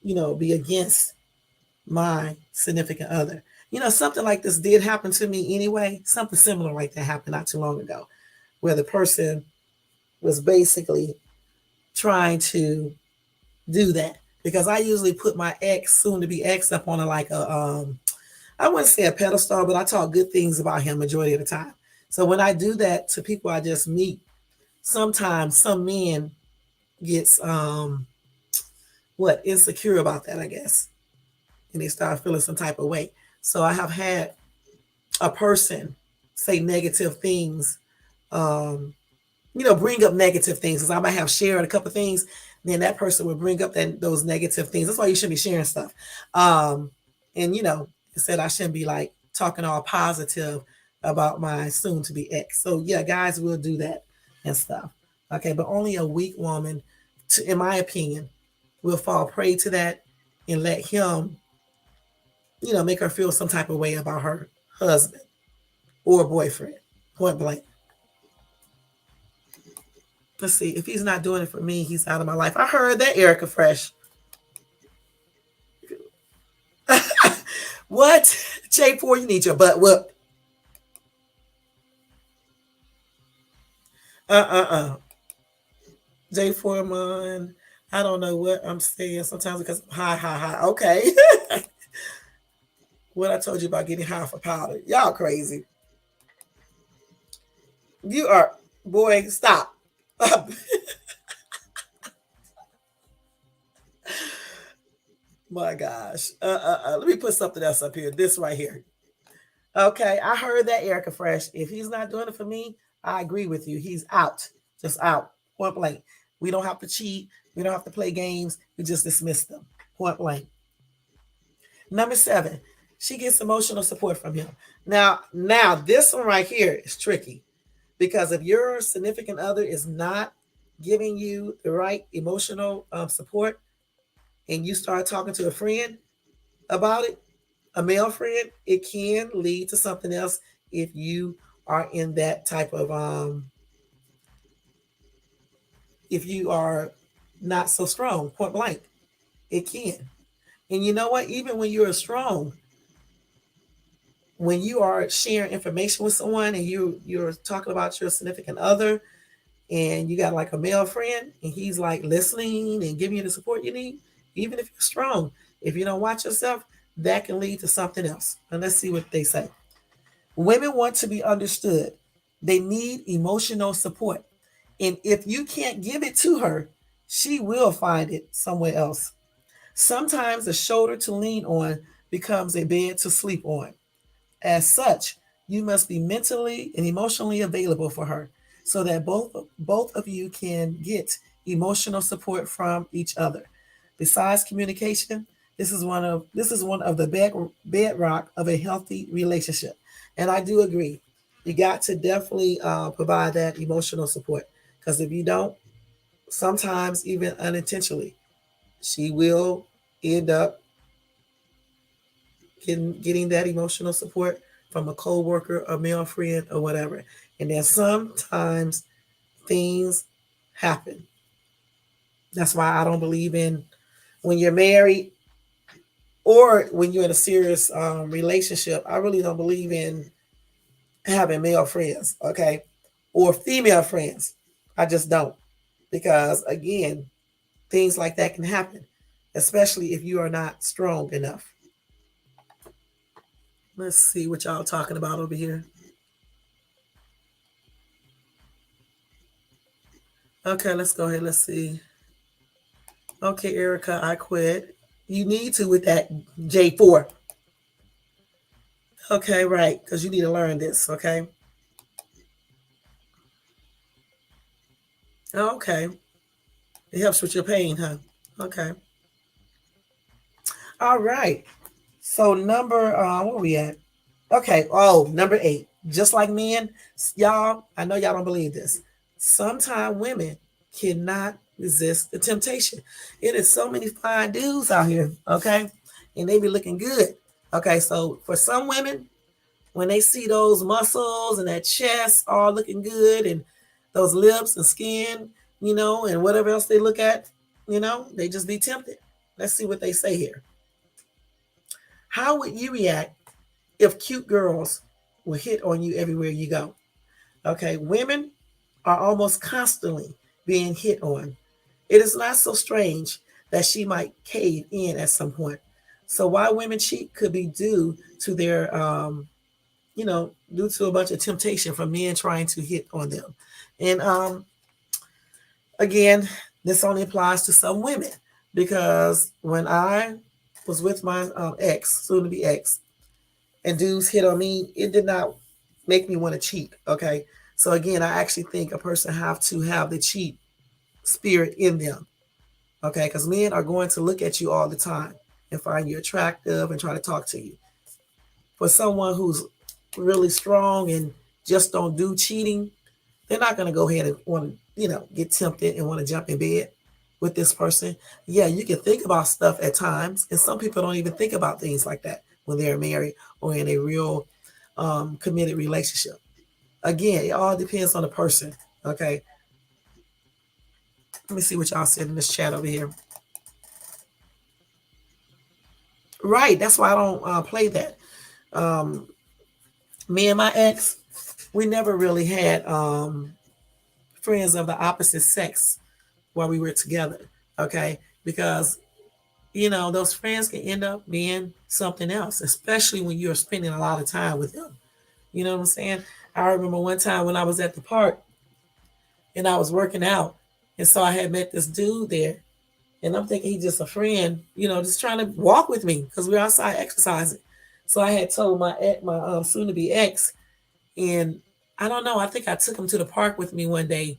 be against my significant other. Something like this did happen to me anyway. Something similar like that happened not too long ago, where the person was basically trying to do that, because I usually put my ex, soon to be ex, up on I wouldn't say a pedestal, but I talk good things about him majority of the time. So when I do that to people I just meet, sometimes some men gets insecure about that, I guess, and they start feeling some type of way. So I have had a person say negative things, bring up negative things, because I might have shared a couple things, then that person would bring up those negative things. That's why you shouldn't be sharing stuff. And it said I shouldn't be like talking all positive about my soon to be ex. So yeah, guys will do that and stuff. Okay, but only a weak woman, in my opinion, will fall prey to that and let him, make her feel some type of way about her husband or boyfriend, point blank. Let's see. If he's not doing it for me, he's out of my life. I heard that, Erica Fresh. What? J4, you need your butt whooped. J4 man. I don't know what I'm saying sometimes because high. Okay. What I told you about getting high for powder. Y'all crazy. You are, boy, stop. My gosh. Let me put something else up here. This right here. Okay, I heard that, Erica Fresh. If he's not doing it for me, I agree with you. He's out. Just out. Point blank. We don't have to cheat. We don't have to play games. We just dismiss them. Point blank. Number 7, she gets emotional support from him. Now this one right here is tricky, because if your significant other is not giving you the right emotional support, and you start talking to a friend about it, a male friend, it can lead to something else if you are in that type of if you are not so strong, point blank. It can. And you know what? Even when you're strong, when you are sharing information with someone and you're talking about your significant other, and you got like a male friend and he's like listening and giving you the support you need, even if you're strong, if you don't watch yourself, that can lead to something else. And let's see what they say. Women want to be understood. They need emotional support. And if you can't give it to her, she will find it somewhere else. Sometimes a shoulder to lean on becomes a bed to sleep on. As such, you must be mentally and emotionally available for her so that both of you can get emotional support from each other. Besides communication, this is one of the bedrock of a healthy relationship. And I do agree. You got to definitely provide that emotional support, because if you don't, sometimes even unintentionally, she will end up getting that emotional support from a coworker, a male friend, or whatever. And then sometimes things happen. That's why I don't believe in, when you're married or when you're in a serious relationship, I really don't believe in having male friends, okay, or female friends. I just don't, because again, things like that can happen, especially if you are not strong enough. Let's see what y'all talking about over here. Okay, let's go ahead. Let's see. Okay, Erica, I quit. You need to with that J4. Okay, right, because you need to learn this. Okay. Okay. It helps with your pain, huh? Okay. All right. So number where we at? Okay. Oh, number 8. Just like men, y'all, I know y'all don't believe this. Sometimes women cannot resist the temptation. It is so many fine dudes out here, okay? And they be looking good. Okay, so for some women, when they see those muscles and that chest all looking good and those lips and skin, and whatever else they look at, they just be tempted. Let's see what they say here. How would you react if cute girls will hit on you everywhere you go? Okay, women are almost constantly being hit on. It is not so strange that she might cave in at some point. So why women cheat could be due to their due to a bunch of temptation from men trying to hit on them. And again, this only applies to some women, because when I was with my ex, soon to be ex, and dudes hit on me, it did not make me want to cheat. Okay. So again, I actually think a person have to have the cheat spirit in them. Okay. Because men are going to look at you all the time and find you attractive and try to talk to you. For someone who's really strong and just don't do cheating, they're not going to go ahead and want to, get tempted and want to jump in bed with this person. Yeah, you can think about stuff at times, and some people don't even think about things like that when they're married or in a real committed relationship. Again, it all depends on the person. Okay, let me see what y'all said in this chat over here. Right, that's why I don't play that. Um, Me and my ex, we never really had friends of the opposite sex while we were together. Okay, because those friends can end up being something else, especially when you're spending a lot of time with them. You know what I'm saying? I remember one time when I was at the park and I was working out, and so I had met this dude there, and I'm thinking he's just a friend, just trying to walk with me because we were outside exercising. So I had told my soon to be ex, and I don't know. I think I took him to the park with me one day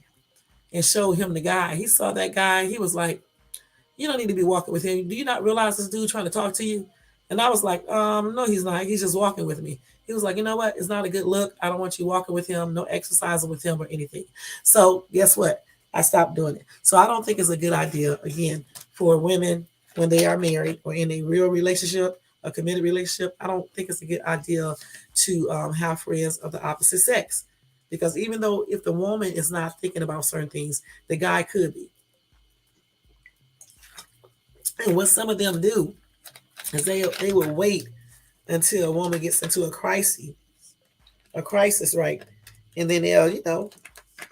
and showed him the guy. He saw that guy. He was like, "You don't need to be walking with him. Do you not realize this dude trying to talk to you?" And I was like, no, he's not. He's just walking with me. He was like, you know what? It's not a good look. I don't want you walking with him, no exercising with him or anything. So guess what? I stopped doing it. So I don't think it's a good idea, again, for women when they are married or in a real relationship, a committed relationship. I don't think it's a good idea to have friends of the opposite sex. Because even though if the woman is not thinking about certain things, the guy could be. And what some of them do is they will wait until a woman gets into a crisis, right? And then they'll,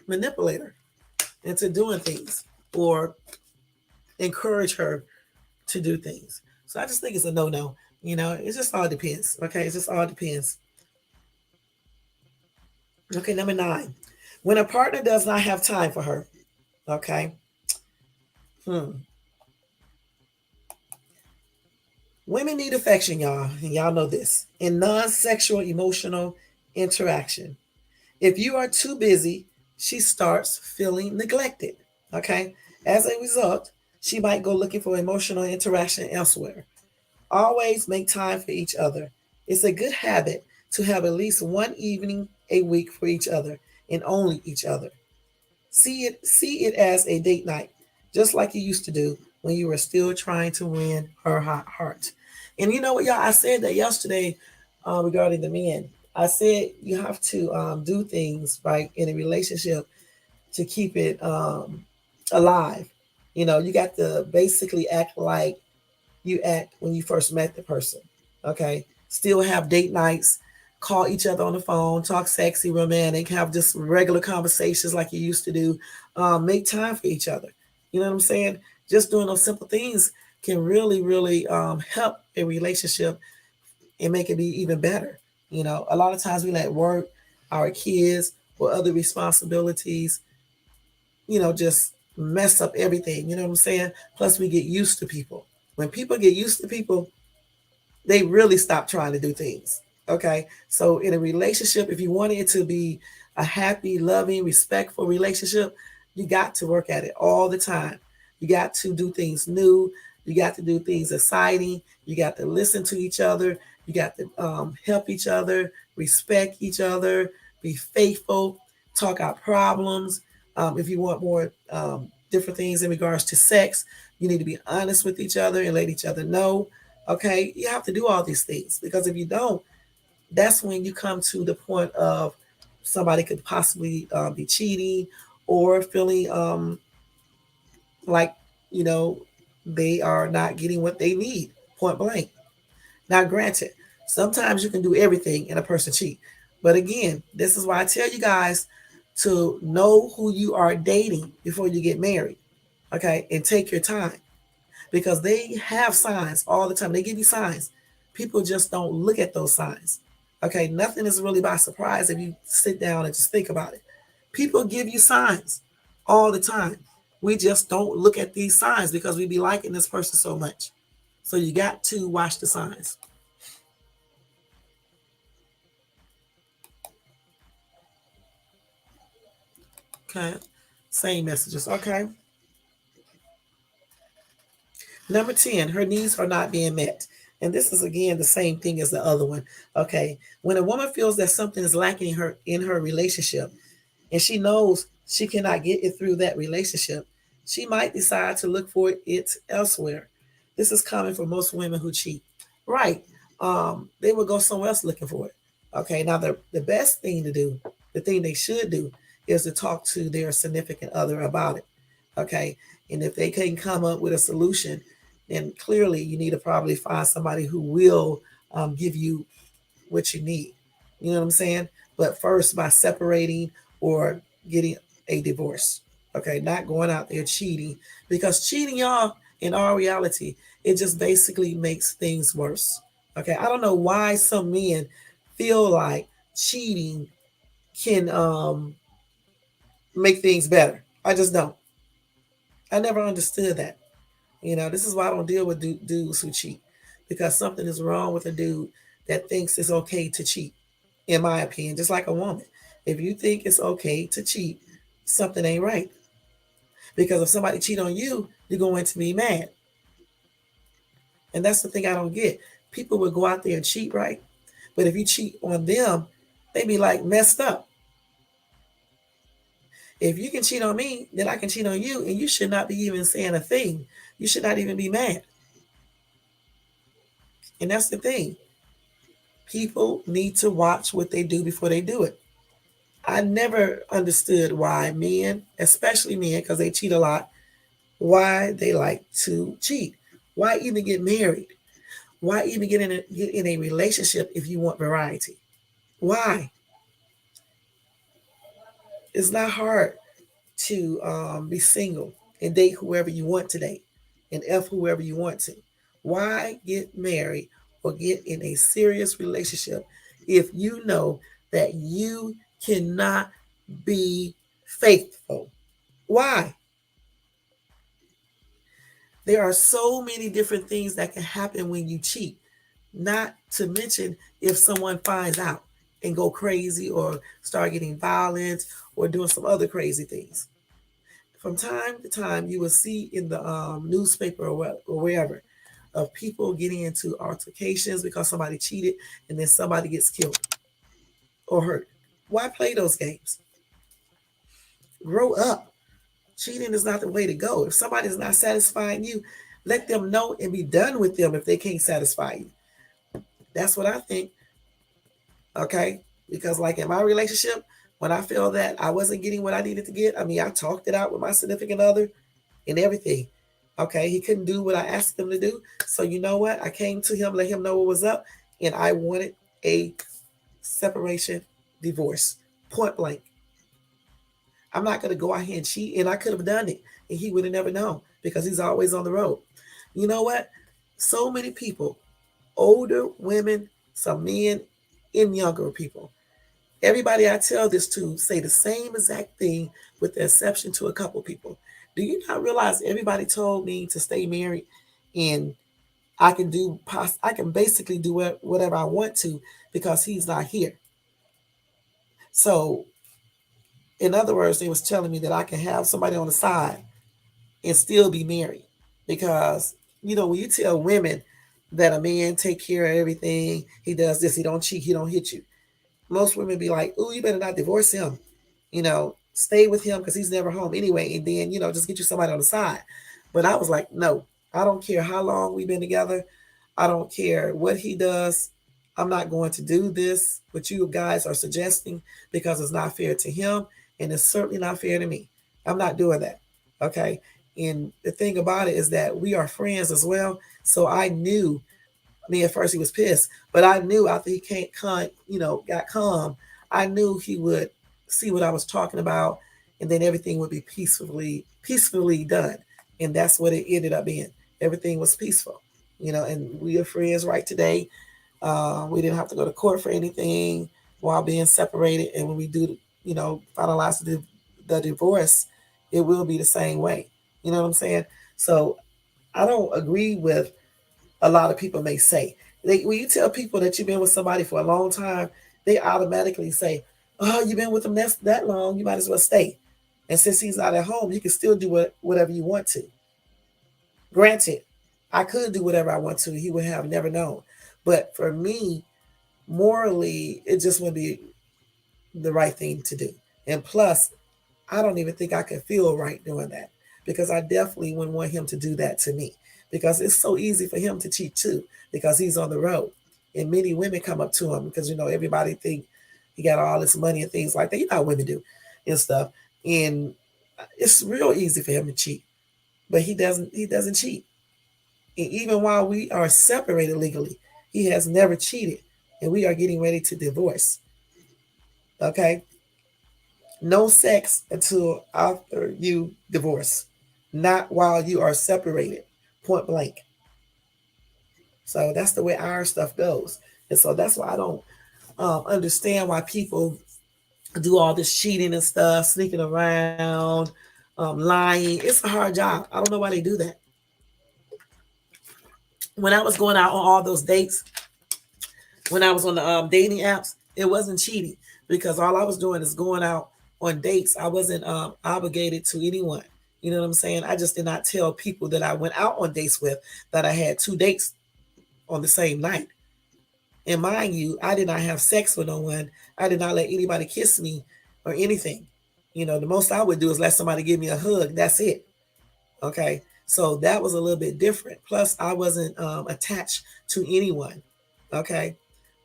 manipulate her into doing things or encourage her to do things. So I just think it's a no-no. It just all depends. Okay, it just all depends. Okay, number 9. When a partner does not have time for her, okay. Women need affection, y'all, and y'all know this. In non-sexual emotional interaction. If you are too busy, she starts feeling neglected. Okay. As a result, She might go looking for emotional interaction elsewhere. Always make time for each other. It's a good habit to have at least one evening a week for each other and only each other. See it as a date night, just like you used to do when you were still trying to win her heart. And you know what, y'all? I said that yesterday regarding the men. I said you have to do things right in a relationship to keep it alive. You know, you got to basically act like you act when you first met the person. Okay. Still have date nights, call each other on the phone, talk sexy, romantic, have just regular conversations like you used to do. Make time for each other. You know what I'm saying? Just doing those simple things can really, really help a relationship and make it be even better. You know, a lot of times we let work, our kids, or other responsibilities, just mess up everything. You know what I'm saying? Plus, we get used to people. When people get used to people, they really stop trying to do things. Okay. So, in a relationship, if you want it to be a happy, loving, respectful relationship, you got to work at it all the time. You got to do things new. You got to do things exciting. You got to listen to each other. You got to help each other, respect each other, be faithful, talk out problems. If you want more different things in regards to sex, you need to be honest with each other and let each other know. Okay, you have to do all these things because if you don't, that's when you come to the point of somebody could possibly be cheating or feeling like you know they are not getting what they need. Point blank. Now, granted, sometimes you can do everything and a person cheat, but again, this is why I tell you guys to know who you are dating before you get married. Okay, and take your time because they have signs all the time. They give you signs. People just don't look at those signs. Okay, nothing is really by surprise if you sit down and just think about it. People give you signs all the time. We just don't look at these signs because we be liking this person so much. So you got to watch the signs. Okay, same messages. Okay, number 10, her needs are not being met. And this is again the same thing as the other one. Okay, when a woman feels that something is lacking in her relationship, and she knows she cannot get it through that relationship, she might decide to look for it elsewhere. This is common for most women who cheat. Right. They will go somewhere else looking for it. Okay. Now the best thing to do, the thing they should do, is to talk to their significant other about it. Okay. And if they can come up with a solution, then clearly you need to probably find somebody who will give you what you need. You know what I'm saying? But first, by separating or getting a divorce. Okay, not going out there cheating because cheating, y'all, in our reality, it just basically makes things worse. Okay, I don't know why some men feel like cheating can make things better. I just don't. I never understood that. This is why I don't deal with dudes who cheat because something is wrong with a dude that thinks it's okay to cheat. In my opinion, just like a woman. If you think it's okay to cheat, something ain't right. Because if somebody cheat on you, you're going to be mad. And that's the thing I don't get. People would go out there and cheat, right? But if you cheat on them, they be like messed up. If you can cheat on me, then I can cheat on you, and you should not be even saying a thing. You should not even be mad. And that's the thing. People need to watch what they do before they do it. I never understood why men, especially men, because they cheat a lot, why they like to cheat. Why even get married? Why even get in a relationship if you want variety? Why? It's not hard to be single and date whoever you want to date and F whoever you want to. Why get married or get in a serious relationship if you know that you cannot be faithful? Why? There are so many different things that can happen when you cheat. Not to mention if someone finds out and go crazy or start getting violent or doing some other crazy things. From time to time, you will see in the newspaper or wherever of people getting into altercations because somebody cheated and then somebody gets killed or hurt. Why play those games? Grow up. Cheating is not the way to go. If somebody is not satisfying you, let them know and be done with them if they can't satisfy you. That's what I think. Okay. Because, like in my relationship, when I feel that I wasn't getting what I needed to get, I mean, I talked it out with my significant other and everything. Okay. He couldn't do what I asked him to do. So, you know what? I came to him, let him know what was up, and I wanted a separation, divorce, point blank. I'm not going to go out here and cheat, and I could have done it, and he would have never known because he's always on the road. You know what? So many people, older women, some men, and younger people. Everybody I tell this to say the same exact thing with the exception to a couple people. Do you not realize everybody told me to stay married and I can basically do whatever I want to because he's not here. So in other words, they was telling me that I can have somebody on the side and still be married because when you tell women that a man take care of everything, he does this, he don't cheat, he don't hit you, most women be like, "Ooh, you better not divorce him. Stay with him because he's never home anyway, and then just get you somebody on the side." But I was like, no, I don't care how long we've been together. I don't care what he does. I'm not going to do this what you guys are suggesting because it's not fair to him and it's certainly not fair to me. I'm not doing that. Okay. And the thing about it is that we are friends as well. So I knew, I mean, at first he was pissed, but I knew after he got calm, I knew he would see what I was talking about, and then everything would be peacefully done, and that's what it ended up being. Everything was peaceful, and we are friends right today. We didn't have to go to court for anything while being separated, and when we do, finalize the divorce, it will be the same way. You know what I'm saying? So I don't agree with a lot of people may say. When you tell people that you've been with somebody for a long time, they automatically say, "Oh, you've been with them that long, you might as well stay." And since he's not at home, you can still do whatever you want to. Granted, I could do whatever I want to. He would have never known. But for me, morally, it just wouldn't be the right thing to do. And plus, I don't even think I could feel right doing that because I definitely wouldn't want him to do that to me because it's so easy for him to cheat too because he's on the road. And many women come up to him because, everybody think he got all this money and things like that. You know how women do and stuff. And it's real easy for him to cheat, but he doesn't cheat. And even while we are separated legally, he has never cheated and we are getting ready to divorce. Okay. No sex until after you divorce, not while you are separated, point blank. So that's the way our stuff goes. And so that's why I don't understand why people do all this cheating and stuff, sneaking around, lying. It's a hard job. I don't know why they do that. When I was going out on all those dates, when I was on the dating apps, it wasn't cheating because all I was doing is going out on dates. I wasn't obligated to anyone. You know what I'm saying? I just did not tell people that I went out on dates with that I had 2 dates on the same night. And mind you, I did not have sex with no one. I did not let anybody kiss me or anything. The most I would do is let somebody give me a hug. That's it. Okay. So that was a little bit different. Plus, I wasn't attached to anyone. Okay.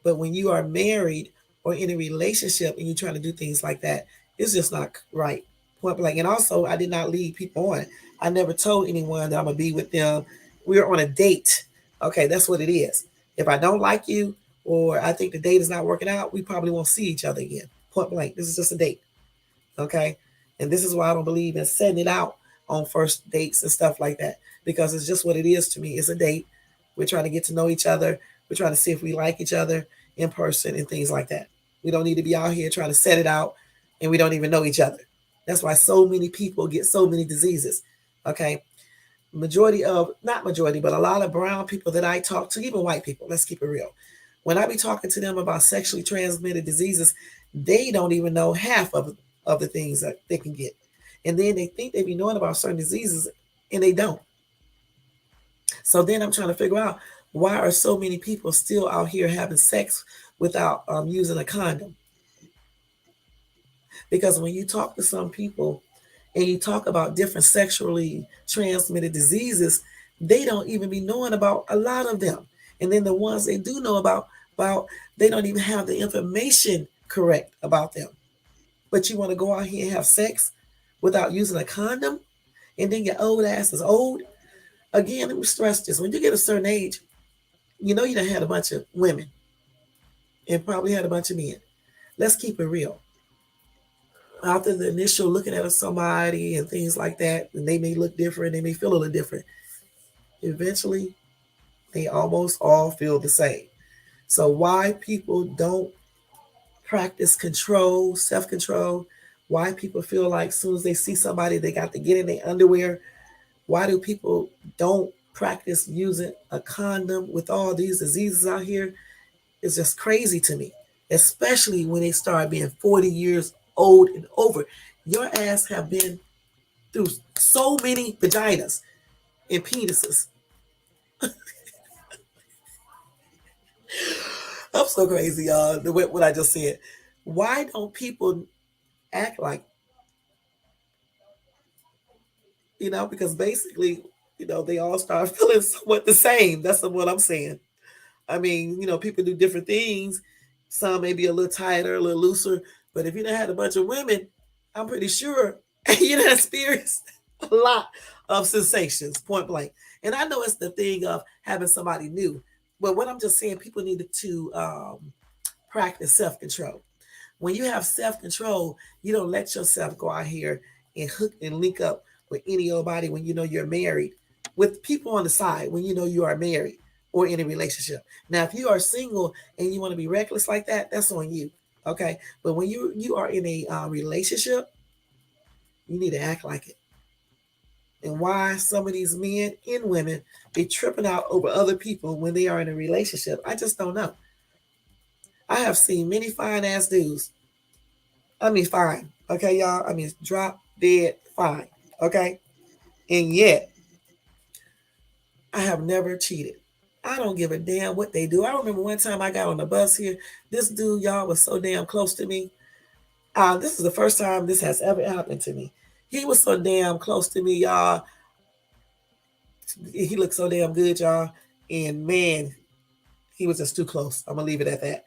But when you are married or in a relationship and you're trying to do things like that, it's just not right. Point blank. And also, I did not lead people on. I never told anyone that I'm going to be with them. We're on a date. Okay. That's what it is. If I don't like you or I think the date is not working out, we probably won't see each other again. Point blank. This is just a date. Okay. And this is why I don't believe in setting it out on first dates and stuff like that because it's just what it is to me. It's a date. We're trying to get to know each other. We're trying to see if we like each other in person and things like that. We don't need to be out here trying to set it out and we don't even know each other. That's why so many people get so many diseases. Okay. Not majority, but a lot of brown people that I talk to, even white people, let's keep it real. When I be talking to them about sexually transmitted diseases, they don't even know half of the things that they can get. And then they think they be knowing about certain diseases and they don't. So then I'm trying to figure out, why are so many people still out here having sex without using a condom? Because when you talk to some people and you talk about different sexually transmitted diseases, they don't even be knowing about a lot of them. And then the ones they do know about they don't even have the information correct about them. But you want to go out here and have sex without using a condom, and then your old ass is old. Again, let me stress this: when you get a certain age, you know you done had a bunch of women and probably had a bunch of men. Let's keep it real. After the initial looking at somebody and things like that, and they may look different, they may feel a little different. Eventually, they almost all feel the same. So why people don't practice control, self-control, why people feel like as soon as they see somebody, they got to get in their underwear. Why do people don't practice using a condom with all these diseases out here? It's just crazy to me, especially when they start being 40 years old and over. Your ass have been through so many vaginas and penises. I'm so crazy, y'all. What I just said. Why don't people act like, because basically, they all start feeling somewhat the same. That's what I'm saying. I mean, people do different things. Some may be a little tighter, a little looser. But if you done had a bunch of women, I'm pretty sure you done experienced a lot of sensations, point blank. And I know it's the thing of having somebody new. But what I'm just saying, people needed to practice self-control. When you have self-control, you don't let yourself go out here and hook and link up with any old body when you know you're married, with people on the side when you know you are married or in a relationship. Now, if you are single and you want to be reckless like that, that's on you. Okay. But when you are in a relationship, you need to act like it. And why some of these men and women be tripping out over other people when they are in a relationship, I just don't know. I have seen many fine ass dudes. I mean, fine. Okay, y'all. I mean, drop dead fine. Okay. And yet, I have never cheated. I don't give a damn what they do. I remember one time I got on the bus here. This dude, y'all, was so damn close to me. This is the first time this has ever happened to me. He was so damn close to me, y'all. He looked so damn good, y'all. And man, he was just too close. I'm gonna leave it at that.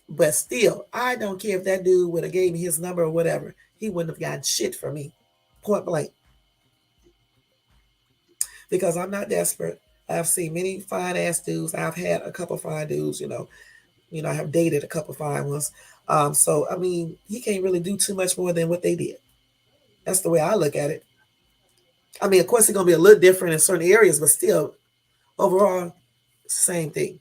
But still, I don't care if that dude would have gave me his number or whatever. He wouldn't have gotten shit from me, point blank. Because I'm not desperate. I've seen many fine ass dudes. I've had a couple fine dudes. I have dated a couple fine ones. So I mean, he can't really do too much more than what they did. That's the way I look at it. I mean, of course, it's gonna be a little different in certain areas, but still, overall, same thing.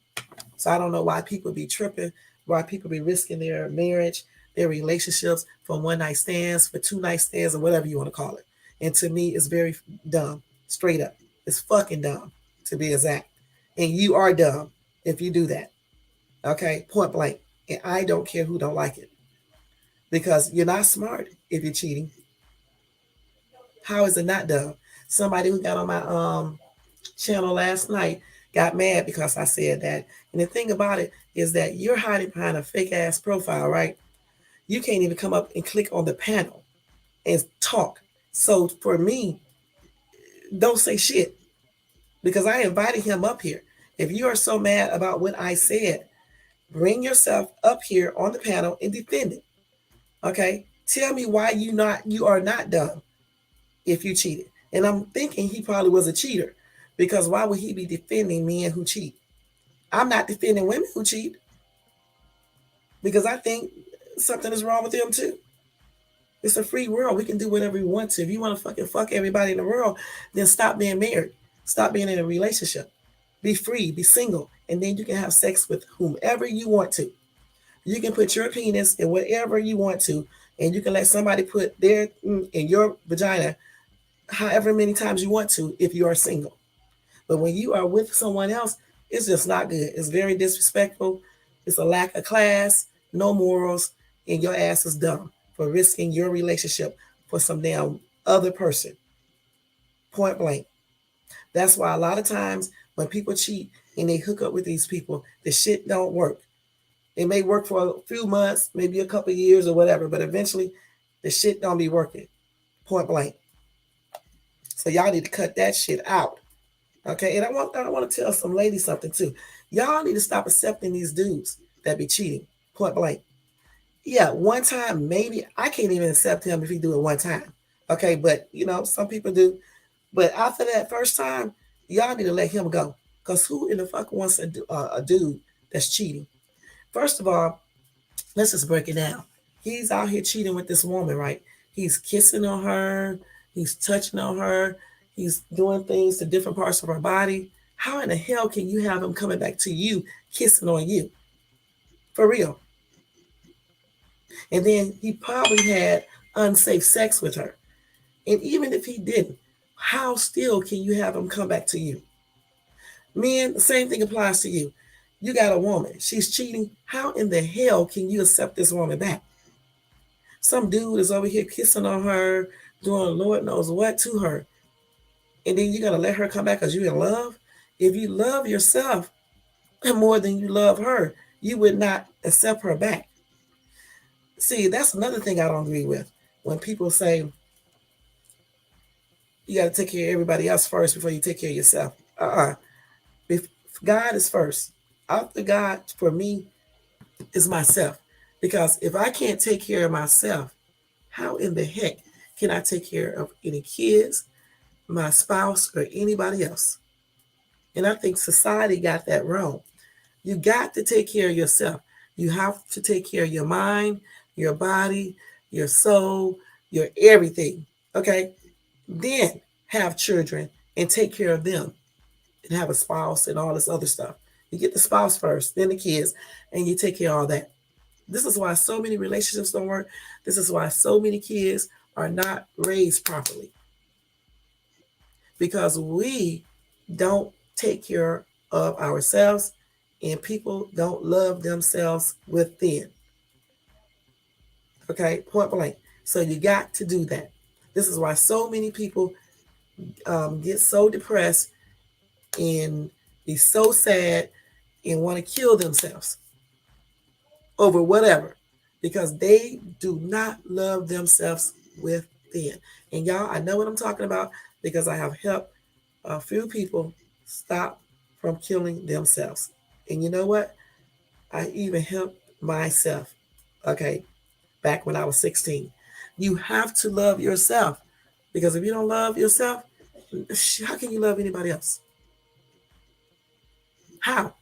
So I don't know why people be tripping, why people be risking their marriage, their relationships for one night stands, for two night stands, or whatever you want to call it. And to me, it's very dumb, straight up. It's fucking dumb, to be exact. And you are dumb if you do that. Okay, point blank. And I don't care who don't like it, because you're not smart if you're cheating. How is it not dumb? Somebody who got on my channel last night got mad because I said that. And the thing about it is that you're hiding behind a fake ass profile, right? You can't even come up and click on the panel and talk. So for me, don't say shit, because I invited him up here. If you are so mad about what I said, bring yourself up here on the panel and defend it. Okay? Tell me why you are not dumb if you cheated. And I'm thinking he probably was a cheater, because why would he be defending men who cheat? I'm not defending women who cheat, because I think something is wrong with them too. It's a free world. We can do whatever we want to. If you want to fucking fuck everybody in the world, then stop being married. Stop being in a relationship. Be free, be single, and then you can have sex with whomever you want to. You can put your penis in whatever you want to, and you can let somebody put their in your vagina however many times you want to if you are single. But when you are with someone else, it's just not good. It's very disrespectful. It's a lack of class, no morals, and your ass is dumb for risking your relationship for some damn other person. Point blank. That's why a lot of times when people cheat and they hook up with these people, the shit don't work. It may work for a few months, maybe a couple of years or whatever, but eventually the shit don't be working. Point blank. So y'all need to cut that shit out. Okay. And I want to tell some ladies something too. Y'all need to stop accepting these dudes that be cheating. Point blank. Yeah, one time maybe I can't even accept him if he do it one time. Okay, but some people do. But after that first time, y'all need to let him go. Cause who in the fuck wants a dude that's cheating? First of all, let's just break it down. He's out here cheating with this woman, right? He's kissing on her, he's touching on her, he's doing things to different parts of her body. How in the hell can you have him coming back to you, kissing on you? For real. And then he probably had unsafe sex with her. And even if he didn't, how still can you have him come back to you? Men, the same thing applies to you. You got a woman, she's cheating. How in the hell can you accept this woman back? Some dude is over here kissing on her, doing Lord knows what to her. And then you're going to let her come back because you're in love? If you love yourself more than you love her, you would not accept her back. See, that's another thing I don't agree with. When people say, you got to take care of everybody else first before you take care of yourself. God is first. After God, for me, is myself. Because if I can't take care of myself, how in the heck can I take care of any kids, my spouse, or anybody else? And I think society got that wrong. You got to take care of yourself. You have to take care of your mind, your body, your soul, your everything. Okay? Then have children and take care of them and have a spouse and all this other stuff. You get the spouse first, then the kids, and you take care of all that. This is why so many relationships don't work. This is why so many kids are not raised properly. Because we don't take care of ourselves and people don't love themselves within. Okay, point blank. So you got to do that. This is why so many people get so depressed and be so sad and want to kill themselves over whatever because they do not love themselves within. And y'all, I know what I'm talking about because I have helped a few people stop from killing themselves. And you know what? I even helped myself, okay, back when I was 16. You have to love yourself because if you don't love yourself, how can you love anybody else? How?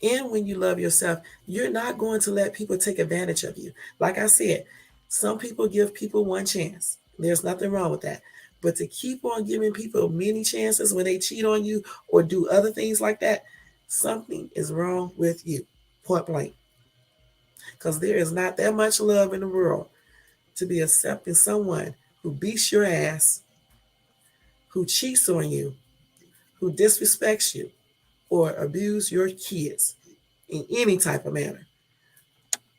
And when you love yourself, you're not going to let people take advantage of you. Like I said, some people give people one chance. There's nothing wrong with that. But to keep on giving people many chances when they cheat on you or do other things like that, something is wrong with you. Point blank. Because there is not that much love in the world to be accepting someone who beats your ass, who cheats on you, who disrespects you, or abuse your kids in any type of manner.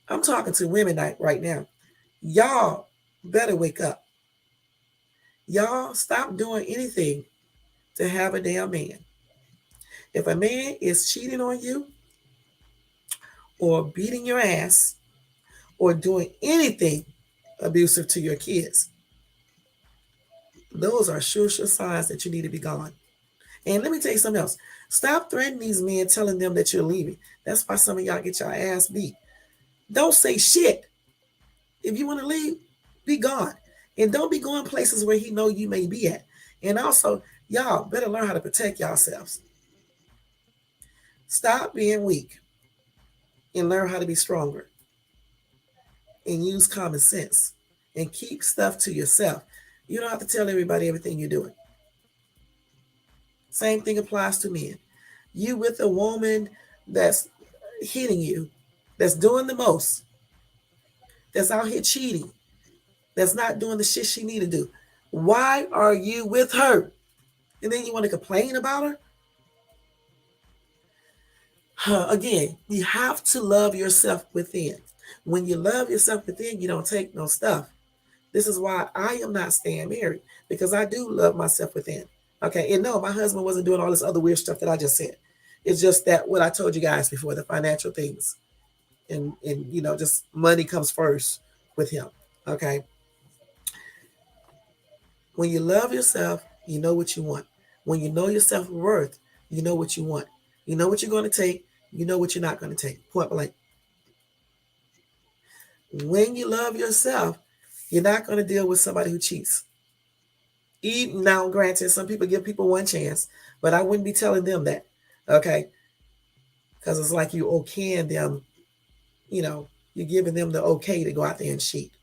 I'm talking to women right now. Y'all better wake up. Y'all stop doing anything to have a damn man. If a man is cheating on you or beating your ass or doing anything abusive to your kids, those are sure signs that you need to be gone. And let me tell you something else. Stop threatening these men telling them that you're leaving. That's why some of y'all get your ass beat. Don't say shit. If you want to leave, be gone. And don't be going places where he know you may be at. And also, y'all better learn how to protect yourselves. Stop being weak and learn how to be stronger. And use common sense. And keep stuff to yourself. You don't have to tell everybody everything you're doing. Same thing applies to men. You with a woman that's hitting you, that's doing the most, that's out here cheating, that's not doing the shit she need to do. Why are you with her? And then you want to complain about her? Again, you have to love yourself within. When you love yourself within, you don't take no stuff. This is why I am not staying married, because I do love myself within. Okay. And no, my husband wasn't doing all this other weird stuff that I just said. It's just that what I told you guys before, the financial things, and just money comes first with him. Okay. When you love yourself, you know what you want. When you know your self worth, you know what you want. You know what you're going to take. You know what you're not going to take. Point blank. When you love yourself, you're not going to deal with somebody who cheats. Even now, granted, some people give people one chance, but I wouldn't be telling them that. Okay. Because it's like you okaying them, you know, you're giving them the okay to go out there and cheat.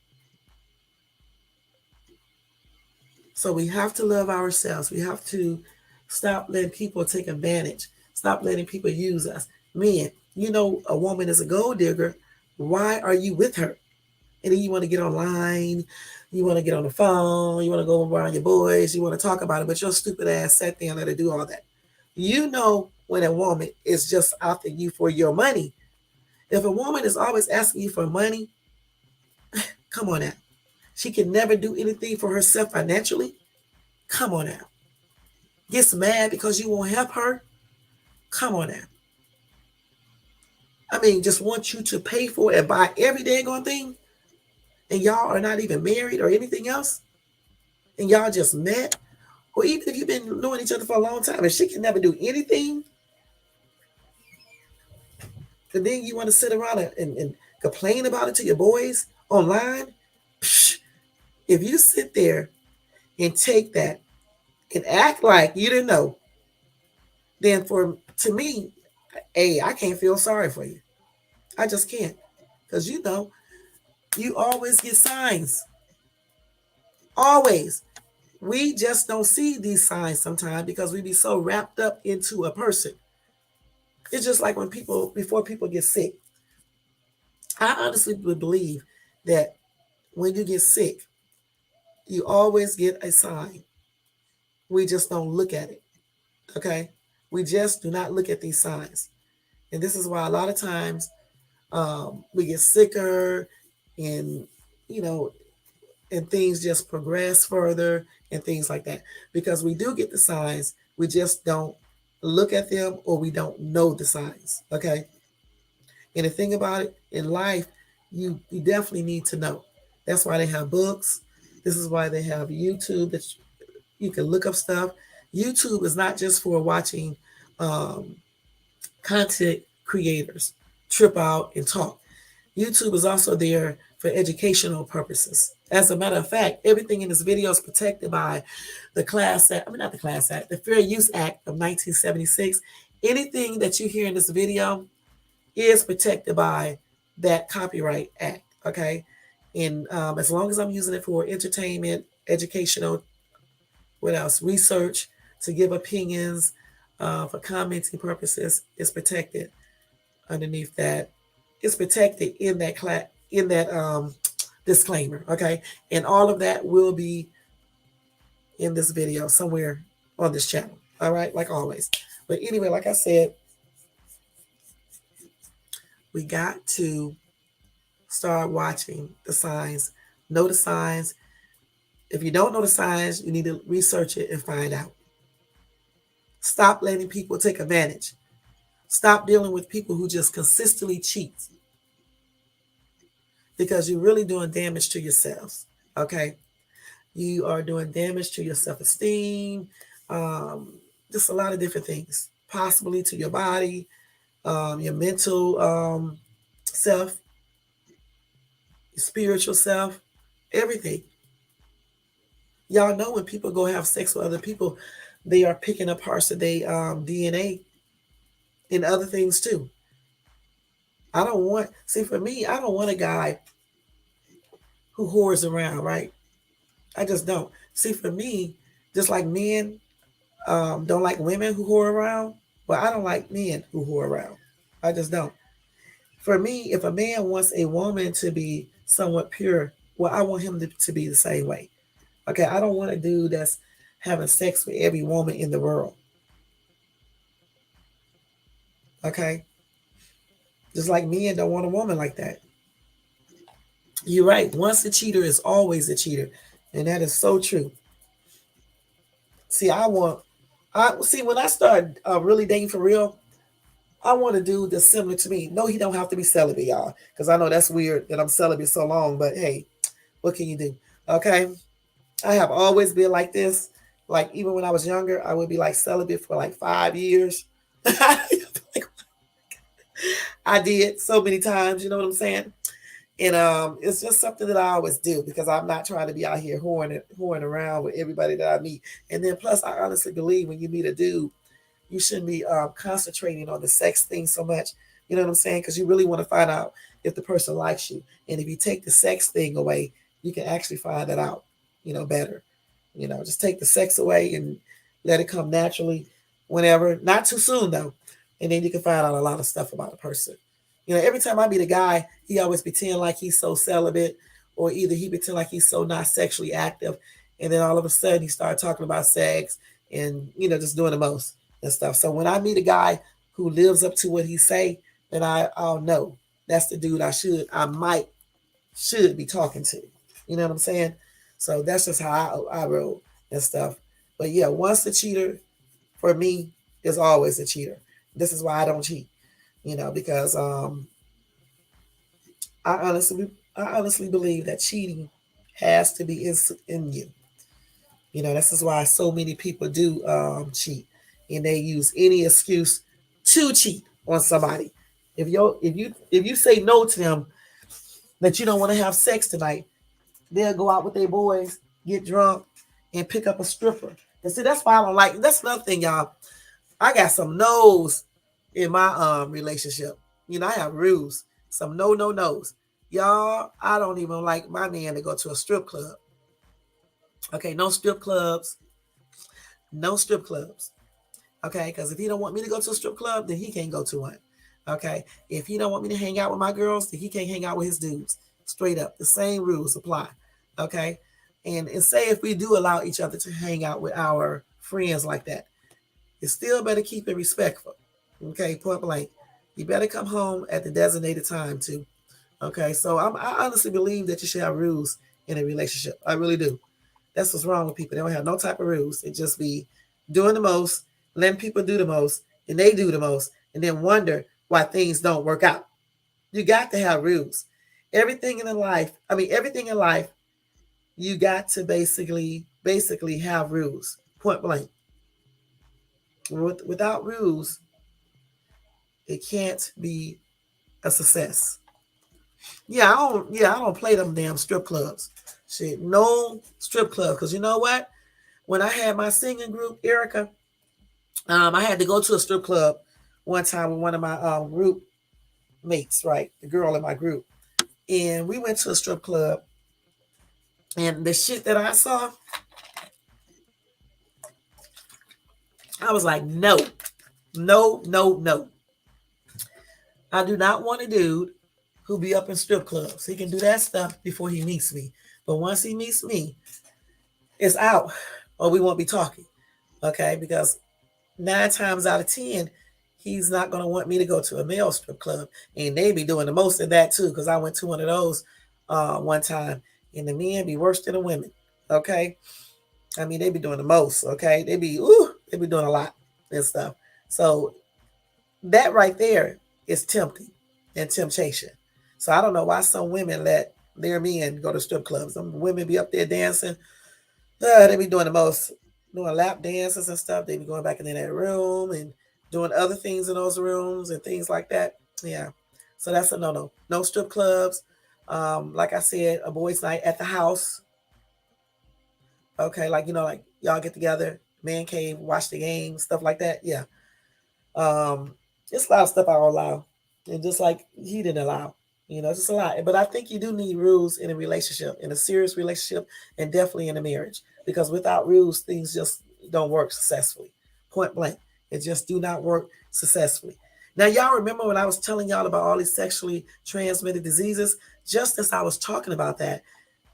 So we have to love ourselves. We have to stop letting people take advantage. Stop letting people use us. Men, a woman is a gold digger. Why are you with her? And then you want to get online, you want to get on the phone, you want to go around your boys, you want to talk about it, but your stupid ass sat there and let her do all that. You know when a woman is just after you for your money. If a woman is always asking you for money, come on now. She can never do anything for herself financially. Come on now. Gets mad because you won't help her. Come on now. I mean, just want you to pay for it and buy every daggone thing, and y'all are not even married or anything else, and y'all just met, or even if you've been knowing each other for a long time, and she can never do anything, and then you want to sit around and complain about it to your boys online. Psh, if you sit there and take that and act like you didn't know, then to me, I can't feel sorry for you. I just can't, because you always get signs. Always. We just don't see these signs sometimes because we be so wrapped up into a person. It's just like before people get sick. I honestly would believe that when you get sick, you always get a sign. We just don't look at it. Okay? We just do not look at these signs. And this is why a lot of times we get sicker, and, you know, and things just progress further and things like that. Because we do get the signs, we just don't look at them, or we don't know the signs. Okay. And the thing about it in life, you definitely need to know. That's why they have books. This is why they have YouTube that you can look up stuff. YouTube is not just for watching um, content creators trip out and talk. YouTube is also there for educational purposes. As a matter of fact, everything in this video is protected by not the Class Act, the Fair Use Act of 1976. Anything that you hear in this video is protected by that Copyright Act, okay? And as long as I'm using it for entertainment, educational, what else? Research, to give opinions, for commenting purposes, it's protected underneath that. It's protected in that disclaimer, okay? And all of that will be in this video somewhere on this channel, all right? Like always. But anyway, like I said, we got to start watching the signs, know the signs. If you don't know the signs, you need to research it and find out. Stop letting people take advantage. Stop dealing with people who just consistently cheat, because you're really doing damage to yourselves. Okay. You are doing damage to your self-esteem, just a lot of different things, possibly to your body, your mental self, your spiritual self, everything. Y'all know when people go have sex with other people, they are picking up parts of their DNA and other things too. For me, I don't want a guy who whores around, right? I just don't. See, for me, just like men don't like women who whore around, but I don't like men who whore around. I just don't. For me, if a man wants a woman to be somewhat pure, well, I want him to be the same way. Okay, I don't want a dude that's having sex with every woman in the world. Okay, just like men don't want a woman like that. You're right. Once a cheater is always a cheater. And that is so true. See, I see when I start really dating for real, I want a dude that's similar to me. No, he don't have to be celibate, y'all, because I know that's weird that I'm celibate so long. But hey, what can you do? Okay, I have always been like this. Like even when I was younger, I would be like celibate for like 5 years. I did so many times. You know what I'm saying? And it's just something that I always do because I'm not trying to be out here whoring around with everybody that I meet. And then plus, I honestly believe when you meet a dude, you shouldn't be concentrating on the sex thing so much. You know what I'm saying? Because you really want to find out if the person likes you. And if you take the sex thing away, you can actually find that out, better. Just take the sex away and let it come naturally whenever. Not too soon, though. And then you can find out a lot of stuff about a person. Every time I meet a guy, he always pretend like he's so celibate, or either he pretend like he's so not sexually active, and then all of a sudden he started talking about sex and just doing the most and stuff. So when I meet a guy who lives up to what he say, then I'll know that's the dude I might should be talking to. You know what I'm saying? So that's just how I roll and stuff. But yeah, once a cheater for me is always a cheater. This is why I don't cheat. Because I honestly I honestly believe that cheating has to be in you. This is why so many people do cheat, and they use any excuse to cheat on somebody. If you say no to them that you don't want to have sex tonight, they'll go out with their boys, get drunk, and pick up a stripper. And see, that's why I don't like. That's another thing, y'all. I got some no's in my relationship. I have rules. Some no's. Y'all, I don't even like my man to go to a strip club. Okay, no strip clubs. No strip clubs. Okay, because if he don't want me to go to a strip club, then he can't go to one. Okay, if he don't want me to hang out with my girls, then he can't hang out with his dudes. Straight up, the same rules apply. Okay, and say if we do allow each other to hang out with our friends like that, you still better keep it respectful. Okay, point blank. You better come home at the designated time too. Okay, so I honestly believe that you should have rules in a relationship. I really do. That's what's wrong with people. They don't have no type of rules. It just be doing the most, letting people do the most, and they do the most, and then wonder why things don't work out. You got to have rules. Everything in life, you got to basically have rules. Point blank. Without rules, it can't be a success. I don't play them damn strip clubs. Shit, no strip club. Cause you know what? When I had my singing group, Erica, I had to go to a strip club one time with one of my group mates, right? The girl in my group. And we went to a strip club, and the shit that I saw, I was like, no, no, no, no. I do not want a dude who be up in strip clubs. He can do that stuff before he meets me. But once he meets me, it's out, or we won't be talking. Okay, because 9 times out of 10, he's not going to want me to go to a male strip club. And they be doing the most of that too, because I went to one of those one time, and the men be worse than the women. Okay. I mean, they be doing the most. Okay. They be doing a lot and stuff. So that right there is tempting and temptation. So I don't know why some women let their men go to strip clubs. Some women be up there dancing. They be doing the most, doing lap dances and stuff. They be going back in that room and doing other things in those rooms and things like that. Yeah. So that's a no. No strip clubs. Like I said, a boys' night at the house. Okay, like y'all get together, man cave, watch the game, stuff like that. Yeah. Um, it's a lot of stuff I don't allow, and just like he didn't allow, just a lot. But I think you do need rules in a relationship, in a serious relationship, and definitely in a marriage, because without rules, things just don't work successfully. Point blank, it just do not work successfully. Now, y'all remember when I was telling y'all about all these sexually transmitted diseases? Just as I was talking about that,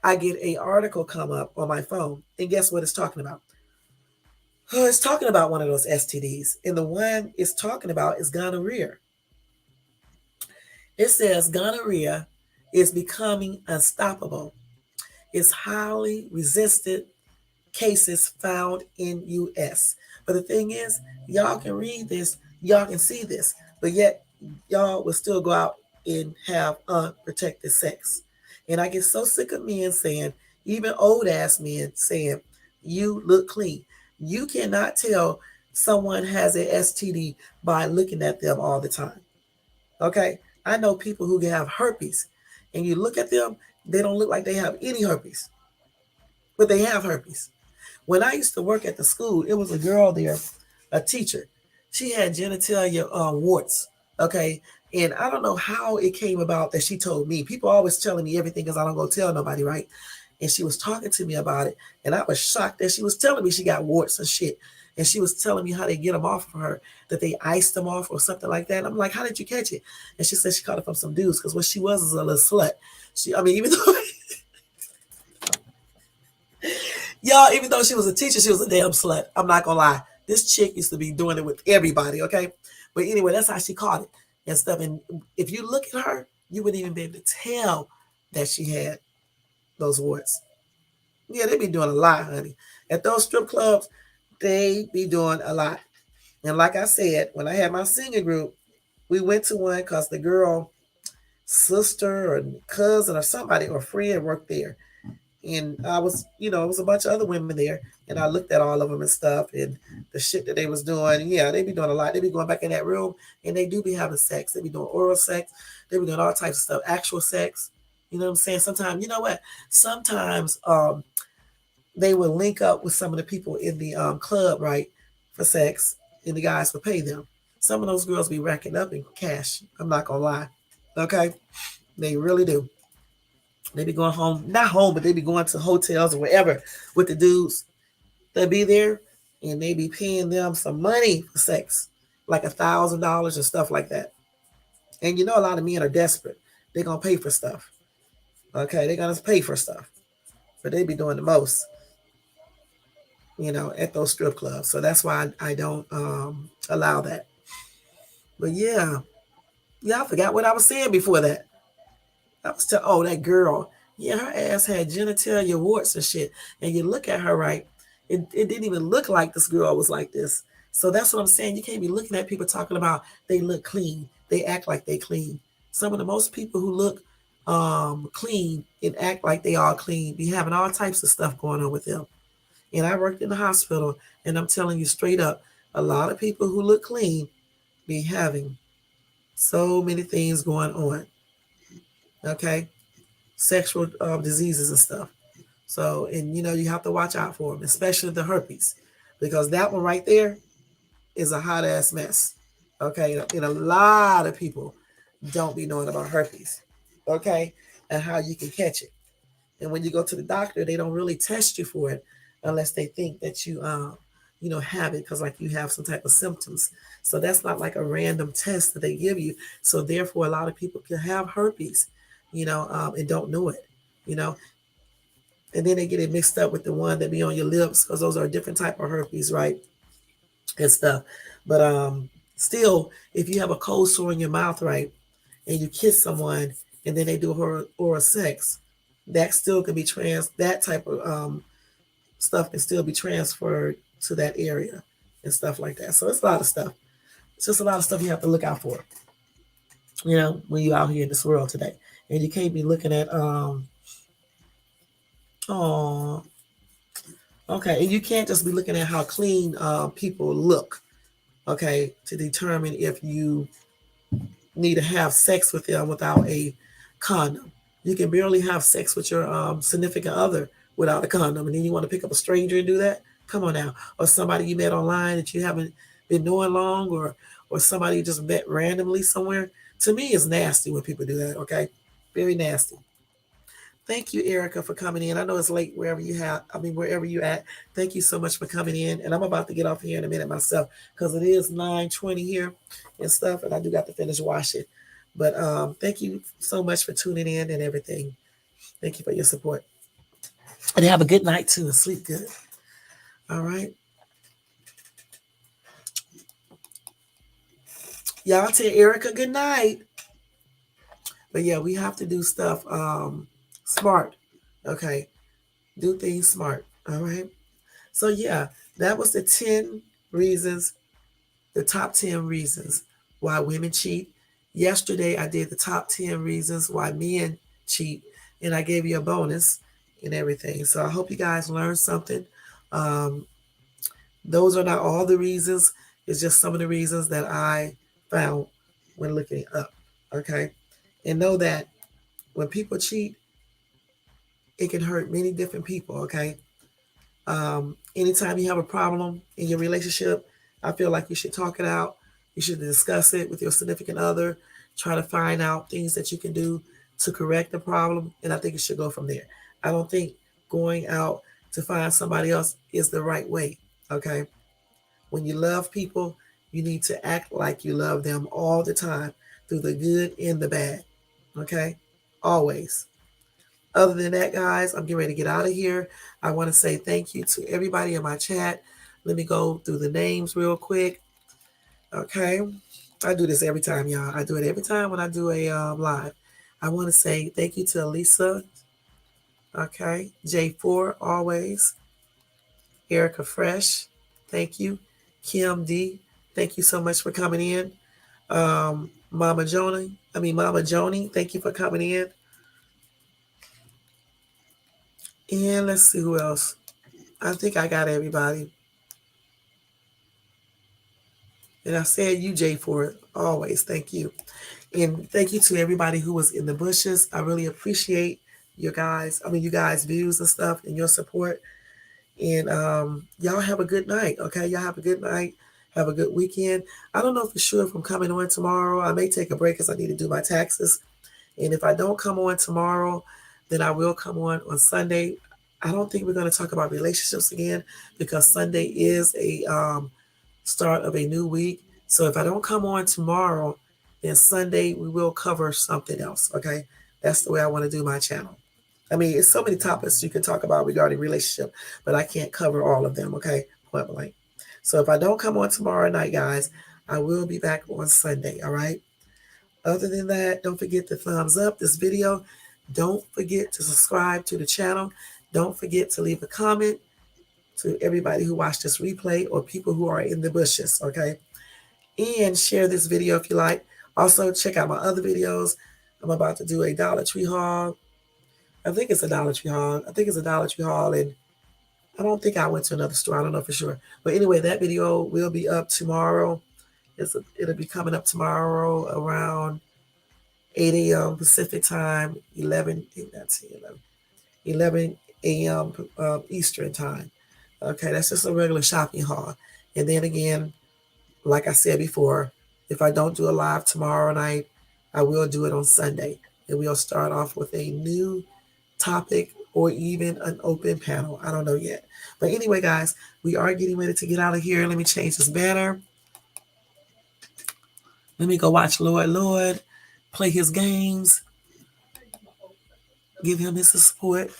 I get a article come up on my phone, and guess what it's talking about? Oh, it's talking about one of those STDs, and the one it's talking about is gonorrhea. It says gonorrhea is becoming unstoppable. It's highly resisted cases found in US. But the thing is, y'all can read this, y'all can see this, but yet y'all will still go out and have unprotected sex. And I get so sick of men saying, even old ass men saying, you look clean. You cannot tell someone has an STD by looking at them all the time. Okay? I know people who have herpes, and you look at them, they don't look like they have any herpes, but they have herpes. When I used to work at the school, it was a girl there, a teacher. She had genitalia warts. Okay. And I don't know how it came about that she told me. People always telling me everything because I don't go tell nobody, right? And she was talking to me about it. And I was shocked that she was telling me she got warts and shit. And she was telling me how they get them off of her, that they iced them off or something like that. And I'm like, how did you catch it? And she said she caught it from some dudes because what she was is a little slut. Even though y'all, even though she was a teacher, she was a damn slut. I'm not gonna lie. This chick used to be doing it with everybody, okay? But anyway, that's how she caught it and stuff. And if you look at her, you wouldn't even be able to tell that she had those warts. Yeah, they be doing a lot, honey. At those strip clubs, they be doing a lot. And like I said, when I had my singing group, we went to one because the girl, sister or cousin or somebody or friend worked there. And I was, it was a bunch of other women there, and I looked at all of them and stuff, and the shit that they was doing. Yeah, they be doing a lot. They be going back in that room, and they do be having sex. They be doing oral sex. They be doing all types of stuff, actual sex. You know what I'm saying? Sometimes, you know what? Sometimes they would link up with some of the people in the club, right, for sex, and the guys would pay them. Some of those girls be racking up in cash. I'm not gonna lie. Okay, they really do. They be going home, not home, but they be going to hotels or wherever with the dudes. They be there and they be paying them some money for sex, like $1,000 and stuff like that. And you know, a lot of men are desperate. They're gonna pay for stuff. Okay, they're gonna pay for stuff, but they be doing the most, at those strip clubs. So that's why I don't allow that. But yeah, I forgot what I was saying before that. I was telling, oh, that girl. Yeah, her ass had genitalia warts and shit. And you look at her, right? It didn't even look like this girl was like this. So that's what I'm saying. You can't be looking at people talking about they look clean. They act like they clean. Some of the most people who look clean and act like they are clean be having all types of stuff going on with them. And I worked in the hospital, and I'm telling you straight up, a lot of people who look clean be having so many things going on. Okay, sexual diseases and stuff. So, and you have to watch out for them, especially the herpes, because that one right there is a hot ass mess. Okay, and a lot of people don't be knowing about herpes. Okay, and how you can catch it. And when you go to the doctor, they don't really test you for it unless they think that you have it because like you have some type of symptoms. So that's not like a random test that they give you. So therefore, a lot of people can have herpes, and don't know it, you know, and then they get it mixed up with the one that be on your lips because those are a different type of herpes, right? And stuff. But still, if you have a cold sore in your mouth, right, and you kiss someone and then they do oral sex, that still can be that type of stuff can still be transferred to that area and stuff like that. So it's a lot of stuff. It's just a lot of stuff you have to look out for, when you're out here in this world today. And you can't be looking at oh, okay, and you can't just be looking at how clean people look, okay, to determine if you need to have sex with them without a condom. You can barely have sex with your significant other without a condom, and then you want to pick up a stranger and do that? Come on now. Or somebody you met online that you haven't been knowing long, or somebody you just met randomly somewhere. To me, it's nasty when people do that. Okay, very nasty. Thank you, Erica, for coming in. I know it's late wherever you at. Thank you so much for coming in. And I'm about to get off here in a minute myself because it is 9:20 here and stuff, and I do got to finish washing. But thank you so much for tuning in and everything. Thank you for your support. And have a good night too and sleep good. All right. Y'all tell Erica good night. But yeah, we have to do stuff smart. Okay. Do things smart. All right. So yeah, that was the top 10 reasons why women cheat. Yesterday I did the top 10 reasons why men cheat, and I gave you a bonus and everything. So I hope you guys learned something. Um, those are not all the reasons. It's just some of the reasons that I found when looking up. Okay. And know that when people cheat, it can hurt many different people. Okay. Anytime you have a problem in your relationship, I feel like you should talk it out. You should discuss it with your significant other. Try to find out things that you can do to correct the problem. And I think it should go from there. I don't think going out to find somebody else is the right way. Okay. When you love people, you need to act like you love them all the time through the good and the bad. Okay. Always. Other than that, guys, I'm getting ready to get out of here. I want to say thank you to everybody in my chat. Let me go through the names real quick. Okay. I do this every time, y'all. I do it every time when I do a live. I want to say thank you to Elisa. Okay. J4, always. Erica Fresh. Thank you. Kim D. Thank you so much for coming in. Mama Joni, thank you for coming in. And let's see who else. I think I got everybody. And I said you, Jay, for it. Always. Thank you. And thank you to everybody who was in the bushes. I really appreciate you guys' views and stuff and your support. And y'all have a good night. Okay. Y'all have a good night. Have a good weekend. I don't know for sure if I'm coming on tomorrow. I may take a break because I need to do my taxes. And if I don't come on tomorrow, then I will come on Sunday. I don't think we're going to talk about relationships again because Sunday is a start of a new week. So if I don't come on tomorrow, then Sunday we will cover something else. Okay. That's the way I want to do my channel. I mean, it's so many topics you can talk about regarding relationship, but I can't cover all of them. Okay. Point blank. So if I don't come on tomorrow night, guys, I will be back on Sunday. All right. Other than that, don't forget to thumbs up this video. Don't forget to subscribe to the channel. Don't forget to leave a comment to everybody who watched this replay or people who are in the bushes, okay? And share this video if you like. Also, check out my other videos. I'm about to do a Dollar Tree haul. I think it's a Dollar Tree haul. And I don't think I went to another store. I don't know for sure. But anyway, that video will be up tomorrow. It'll be coming up tomorrow around 8 a.m. Pacific time, 11 a.m. Eastern time. Okay, that's just a regular shopping haul. And then again, like I said before, if I don't do a live tomorrow night, I will do it on Sunday. And we'll start off with a new topic or even an open panel. I don't know yet. But anyway, guys, we are getting ready to get out of here. Let me change this banner. Let me go watch Lord play his games. Give him his support.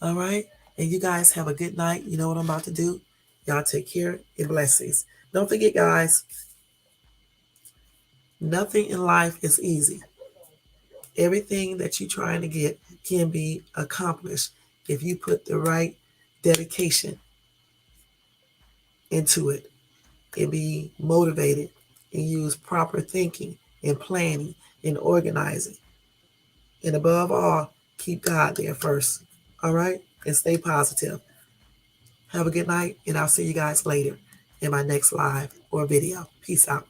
All right. And you guys have a good night. You know what I'm about to do? Y'all take care and blessings. Don't forget, guys, nothing in life is easy. Everything that you're trying to get can be accomplished if you put the right dedication into it and be motivated and use proper thinking and planning and organizing. And above all, keep God there first. All right? And stay positive. Have a good night, and I'll see you guys later in my next live or video. Peace out.